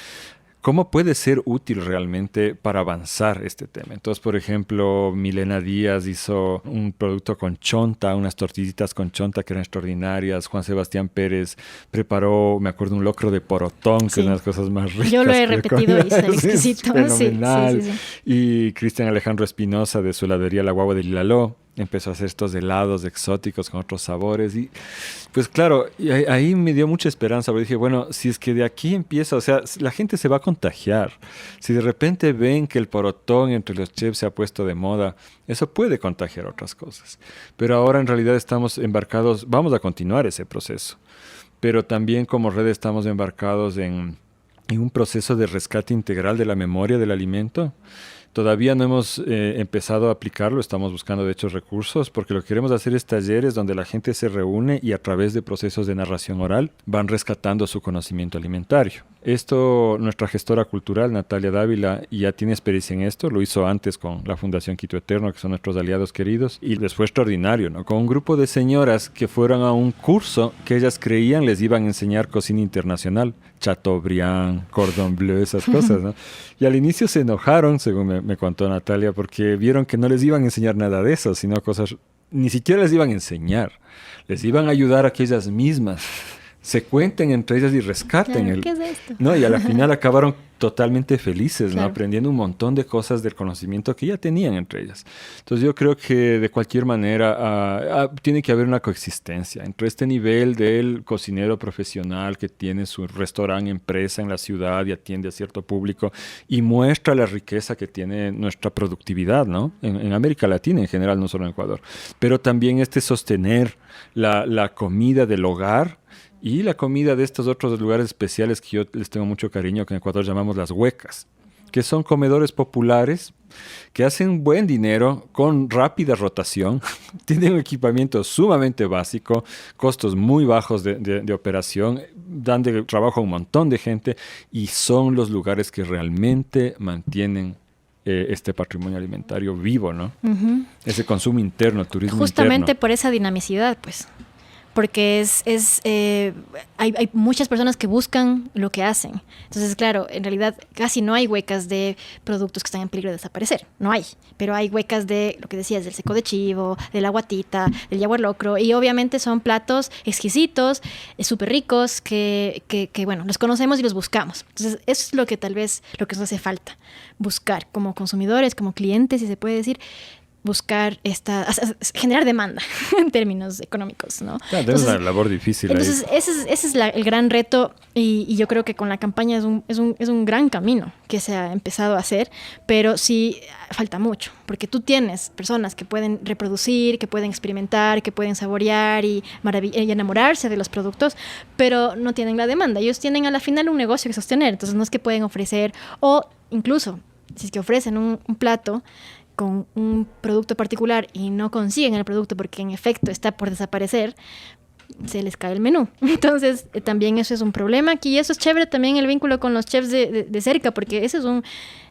¿cómo puede ser útil realmente para avanzar este tema? Entonces, por ejemplo, Milena Díaz hizo un producto con chonta, unas tortillitas con chonta que eran extraordinarias. Juan Sebastián Pérez preparó, me acuerdo, un locro de porotón, que es una de las cosas más ricas. Yo lo he repetido y está exquisito. Fenomenal. Sí. Y Cristian Alejandro Espinosa, de su heladería La Guagua de Lilaló, empezó a hacer estos helados exóticos con otros sabores. Y pues claro, ahí me dio mucha esperanza, porque dije, bueno, si es que de aquí empieza, o sea, la gente se va a contagiar. Si de repente ven que el porotón entre los chefs se ha puesto de moda, eso puede contagiar otras cosas. Pero ahora en realidad estamos embarcados, vamos a continuar ese proceso. Pero también como red estamos embarcados en un proceso de rescate integral de la memoria del alimento. Todavía no hemos empezado a aplicarlo, estamos buscando de hecho recursos, porque lo que queremos hacer es talleres donde la gente se reúne y a través de procesos de narración oral van rescatando su conocimiento alimentario. Esto, nuestra gestora cultural, Natalia Dávila, ya tiene experiencia en esto, lo hizo antes con la Fundación Quito Eterno, que son nuestros aliados queridos, y les fue extraordinario, ¿no? Con un grupo de señoras que fueron a un curso que ellas creían les iban a enseñar cocina internacional, Chateaubriand, Cordon Bleu, esas cosas, ¿no? Y al inicio se enojaron, según me contó Natalia, porque vieron que no les iban a enseñar nada de eso, sino cosas, ni siquiera les iban a enseñar, les iban a ayudar a que ellas mismas se cuenten entre ellas y rescaten. Claro, ¿qué es esto? No, y a la final acabaron totalmente felices, claro, ¿no? Aprendiendo un montón de cosas del conocimiento que ya tenían entre ellas. Entonces yo creo que de cualquier manera tiene que haber una coexistencia entre este nivel del cocinero profesional que tiene su restaurante, empresa en la ciudad y atiende a cierto público y muestra la riqueza que tiene nuestra productividad, ¿no? En América Latina en general, no solo en Ecuador. Pero también sostener la comida del hogar y la comida de estos otros lugares especiales que yo les tengo mucho cariño, que en Ecuador llamamos las huecas, que son comedores populares que hacen buen dinero con rápida rotación, tienen un equipamiento sumamente básico, costos muy bajos de operación, dan de trabajo a un montón de gente y son los lugares que realmente mantienen este patrimonio alimentario vivo, ¿no? Uh-huh. Ese consumo interno, turismo justamente interno. Por esa dinamicidad, pues. Porque hay muchas personas que buscan lo que hacen. Entonces, claro, en realidad casi no hay huecas de productos que están en peligro de desaparecer. No hay. Pero hay huecas de lo que decías, del seco de chivo, de la guatita, del yaguar locro. Y obviamente son platos exquisitos, súper ricos, que, bueno, los conocemos y los buscamos. Entonces, eso es lo que tal vez lo que nos hace falta. Buscar como consumidores, como clientes, si se puede decir, buscar generar demanda en términos económicos, ¿no? Claro, es una labor difícil. Entonces, ahí. ese es el gran reto y yo creo que con la campaña es un gran camino que se ha empezado a hacer, pero sí falta mucho, porque tú tienes personas que pueden reproducir, que pueden experimentar, que pueden saborear y enamorarse de los productos, pero no tienen la demanda. Ellos tienen a la final un negocio que sostener, entonces no es que pueden ofrecer, o incluso, si es que ofrecen un plato con un producto particular y no consiguen el producto porque en efecto está por desaparecer, se les cae el menú. Entonces, también eso es un problema aquí y eso es chévere también el vínculo con los chefs de cerca, porque ese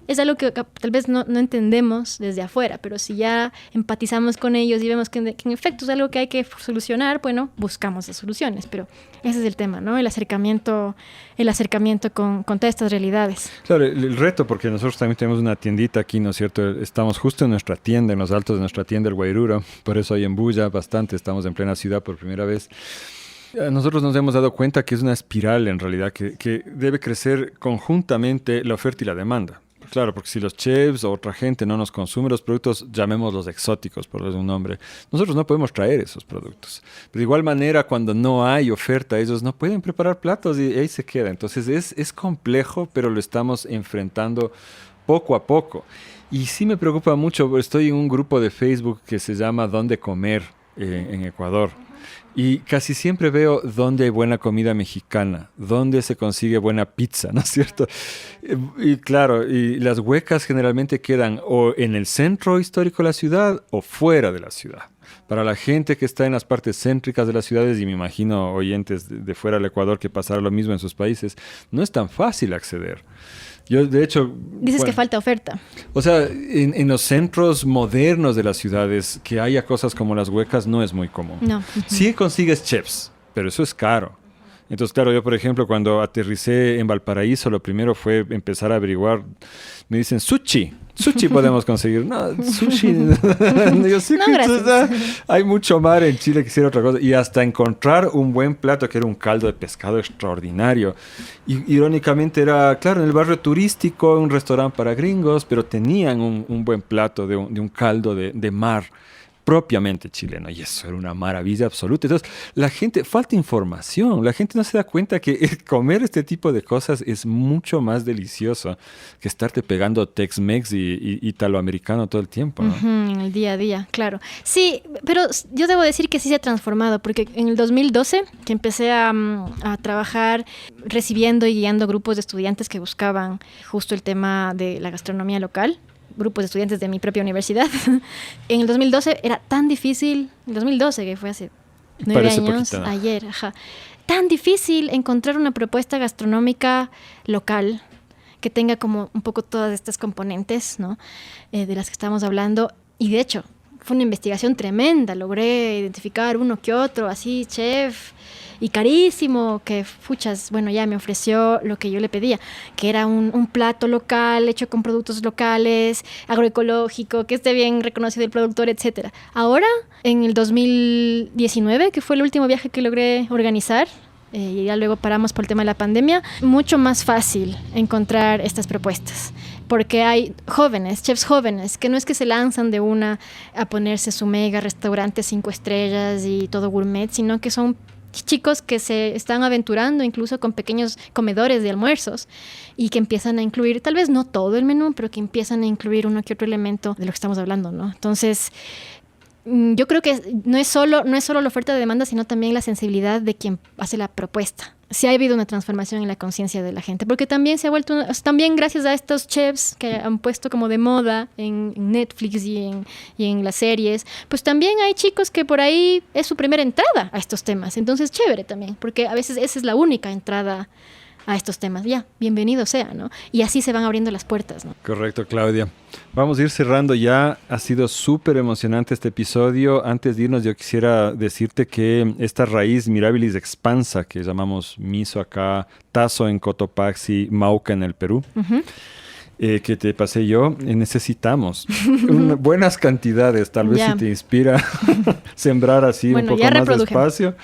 es algo que tal vez no entendemos desde afuera, pero si ya empatizamos con ellos y vemos que en efecto es algo que hay que solucionar, bueno, buscamos las soluciones, pero ese es el tema, ¿no? El acercamiento con todas estas realidades. Claro, el reto, porque nosotros también tenemos una tiendita aquí, ¿no es cierto? Estamos justo en nuestra tienda, en los altos de nuestra tienda, el Guairuro, por eso hay en bulla bastante, estamos en plena ciudad por primera vez. Nosotros nos hemos dado cuenta que es una espiral en realidad, que debe crecer conjuntamente la oferta y la demanda. Claro, porque si los chefs o otra gente no nos consume los productos, llamémoslos exóticos, por darles un nombre, nosotros no podemos traer esos productos. Pero de igual manera, cuando no hay oferta, ellos no pueden preparar platos y ahí se queda. Entonces es complejo, pero lo estamos enfrentando poco a poco. Y sí me preocupa mucho, estoy en un grupo de Facebook que se llama Dónde Comer en Ecuador. Y casi siempre veo dónde hay buena comida mexicana, dónde se consigue buena pizza, ¿no es cierto? Y claro, y las huecas generalmente quedan o en el centro histórico de la ciudad o fuera de la ciudad. Para la gente que está en las partes céntricas de las ciudades, y me imagino oyentes de fuera del Ecuador que pasará lo mismo en sus países, no es tan fácil acceder. Yo, de hecho... Dices que falta oferta. O sea, en los centros modernos de las ciudades, que haya cosas como las huecas no es muy común. No. Sí consigues chefs, pero eso es caro. Entonces, claro, yo, por ejemplo, cuando aterricé en Valparaíso, lo primero fue empezar a averiguar. Me dicen, sushi podemos conseguir. No, sushi. Yo sí, no, gracias. Hay mucho mar en Chile, quisiera otra cosa. Y hasta encontrar un buen plato, que era un caldo de pescado extraordinario. Y irónicamente era, claro, en el barrio turístico, un restaurante para gringos, pero tenían un buen plato de un caldo de mar propiamente chileno, y eso era una maravilla absoluta. Entonces, la gente, falta información, la gente no se da cuenta que comer este tipo de cosas es mucho más delicioso que estarte pegando Tex-Mex y italoamericano todo el tiempo, ¿no? En el día a día, claro. Sí, pero yo debo decir que sí se ha transformado, porque en el 2012, que empecé a trabajar recibiendo y guiando grupos de estudiantes que buscaban justo el tema de la gastronomía local, grupos de estudiantes de mi propia universidad. En el 2012 era tan difícil, el 2012, que fue hace 9 años, poquito, ¿no? Ayer, tan difícil encontrar una propuesta gastronómica local que tenga como un poco todas estas componentes, ¿no? De las que estamos hablando. Y de hecho, fue una investigación tremenda. Logré identificar uno que otro, así, chef, y carísimo, que fuchas, bueno, ya me ofreció lo que yo le pedía, que era un plato local, hecho con productos locales, agroecológico, que esté bien reconocido el productor, etcétera. Ahora, en el 2019, que fue el último viaje que logré organizar, y ya luego paramos por el tema de la pandemia, mucho más fácil encontrar estas propuestas, porque hay jóvenes, chefs jóvenes, que no es que se lanzan de una a ponerse su mega restaurante 5 estrellas y todo gourmet, sino que son chicos que se están aventurando incluso con pequeños comedores de almuerzos y que empiezan a incluir, tal vez no todo el menú, pero que empiezan a incluir uno que otro elemento de lo que estamos hablando, ¿no? Entonces, yo creo que no es solo la oferta de demanda, sino también la sensibilidad de quien hace la propuesta. Sí ha habido una transformación en la conciencia de la gente, porque también se ha vuelto, también gracias a estos chefs que han puesto como de moda en Netflix y en las series, pues también hay chicos que por ahí es su primera entrada a estos temas. Entonces, chévere también, porque a veces esa es la única entrada a estos temas. Ya, bienvenido sea, ¿no? Y así se van abriendo las puertas, ¿no? Correcto, Claudia. Vamos a ir cerrando ya. Ha sido súper emocionante este episodio. Antes de irnos, yo quisiera decirte que esta raíz Mirabilis expansa, que llamamos miso acá, tazo en Cotopaxi, Mauca en el Perú, que te pasé yo, necesitamos buenas cantidades. Tal vez si te inspira sembrar así un poco más de espacio.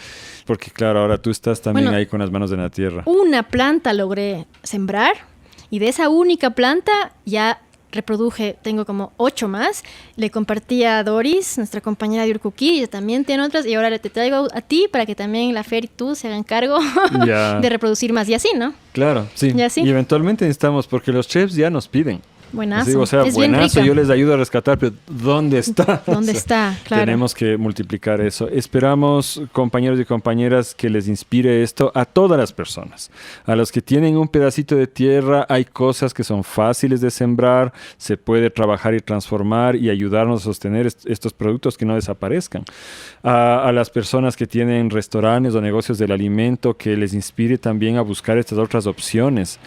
Porque claro, ahora tú estás también ahí con las manos en la tierra. Una planta logré sembrar y de esa única planta ya reproduje, tengo como 8 más. Le compartí a Doris, nuestra compañera de Urcuquí, ella también tiene otras, y ahora te traigo a ti para que también la Fer y tú se hagan cargo de reproducir más, y así, ¿no? Claro, sí. Y eventualmente necesitamos, porque los chefs ya nos piden. Buenazo. Sí, o sea, es buenazo, yo les ayudo a rescatar, pero ¿dónde está? ¿Dónde está? Claro. Tenemos que multiplicar eso. Esperamos, compañeros y compañeras, que les inspire esto a todas las personas. A los que tienen un pedacito de tierra, hay cosas que son fáciles de sembrar, se puede trabajar y transformar y ayudarnos a sostener estos productos que no desaparezcan. A las personas que tienen restaurantes o negocios del alimento, que les inspire también a buscar estas otras opciones,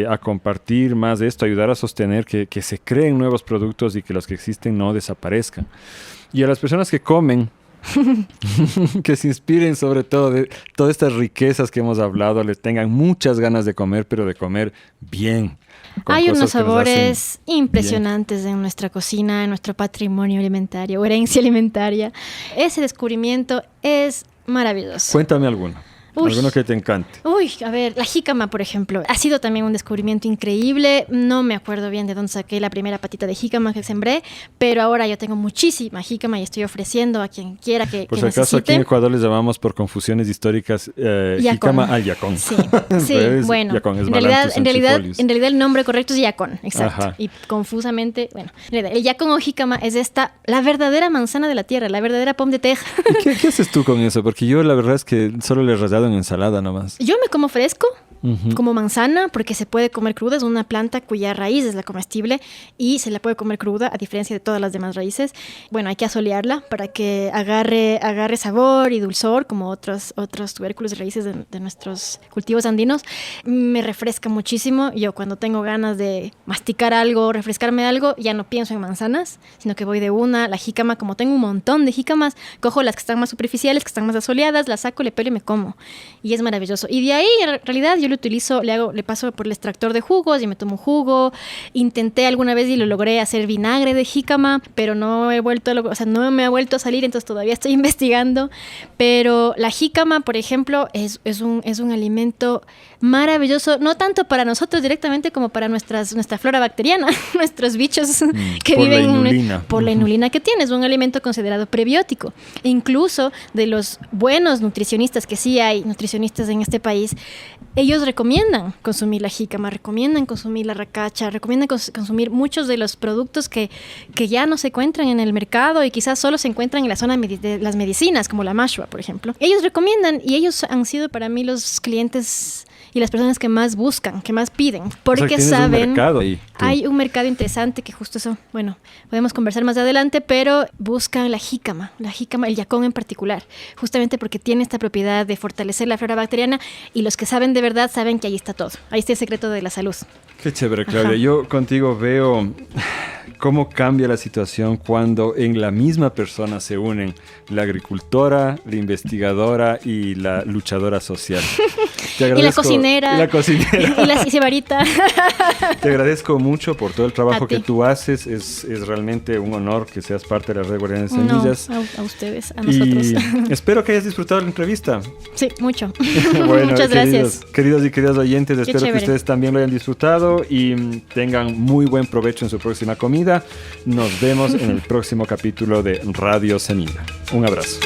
a compartir más de esto, ayudar a sostener que se creen nuevos productos y que los que existen no desaparezcan. Y a las personas que comen, que se inspiren sobre todo de todas estas riquezas que hemos hablado, les tengan muchas ganas de comer, pero de comer bien. Hay unos sabores impresionantes en nuestra cocina, en nuestro patrimonio alimentario, herencia alimentaria. Ese descubrimiento es maravilloso. Cuéntame alguno. Alguno que te encante. Uy, a ver, la jícama, por ejemplo, ha sido también un descubrimiento increíble. No me acuerdo bien de dónde saqué la primera patita de jícama que sembré, pero ahora yo tengo muchísima jícama y estoy ofreciendo a quien quiera que Por si acaso, necesite. aquí en Ecuador les llamamos por confusiones históricas jícama al yacón. Sí, sí, bueno. Yacón, es En realidad el nombre correcto es yacón, exacto. Ajá. Y confusamente, bueno, el yacón o jícama es la verdadera manzana de la tierra, la verdadera pomme de terre. ¿Qué haces tú con eso? Porque yo la verdad es que solo le he rayado en ensalada nomás. Yo me como fresco, como manzana, porque se puede comer cruda. Es una planta cuya raíz es la comestible y se la puede comer cruda, a diferencia de todas las demás raíces. Bueno, hay que asolearla para que agarre sabor y dulzor, como otros tubérculos y raíces de nuestros cultivos andinos. Me refresca muchísimo. Yo cuando tengo ganas de masticar algo, refrescarme algo, ya no pienso en manzanas, sino que voy de una. La jícama, como tengo un montón de jícamas, cojo las que están más superficiales, que están más asoleadas, las saco, le pelo y me como. Y es maravilloso. Y de ahí, en realidad, yo lo utilizo, le paso por el extractor de jugos y me tomo jugo. Intenté alguna vez y lo logré hacer vinagre de jícama, pero no me ha vuelto a salir, entonces todavía estoy investigando. Pero la jícama, por ejemplo, es un alimento maravilloso, no tanto para nosotros directamente como para nuestra flora bacteriana, nuestros bichos que viven por la inulina que tiene. Es un alimento considerado prebiótico. E incluso de los buenos nutricionistas, que sí hay nutricionistas en este país, ellos recomiendan consumir la jícama, recomiendan consumir la racacha, recomiendan consumir muchos de los productos que ya no se encuentran en el mercado y quizás solo se encuentran en la zona de las medicinas, como la mashua, por ejemplo. Ellos recomiendan y ellos han sido para mí los clientes y las personas que más buscan, que más piden, porque saben, un mercado ahí, hay un mercado interesante que justo eso, bueno, podemos conversar más adelante, pero buscan la jícama, el yacón en particular, justamente porque tiene esta propiedad de fortalecer la flora bacteriana y los que saben de verdad saben que ahí está todo, ahí está el secreto de la salud. Qué chévere, Claudia. Yo contigo veo cómo cambia la situación cuando en la misma persona se unen la agricultora, la investigadora y la luchadora social. Te agradezco, y la cocinera. Y la cibarita. Te agradezco mucho por todo el trabajo que tú haces. Es realmente un honor que seas parte de la Red Guardianes de Semillas. No, a ustedes, a nosotros. Y espero que hayas disfrutado la entrevista. Sí, mucho. Bueno, muchas gracias. Queridos y queridas oyentes, espero chévere. que ustedes también lo hayan disfrutado y tengan muy buen provecho en su próxima comida. Nos vemos en el próximo capítulo de Radio Semilla. Un abrazo.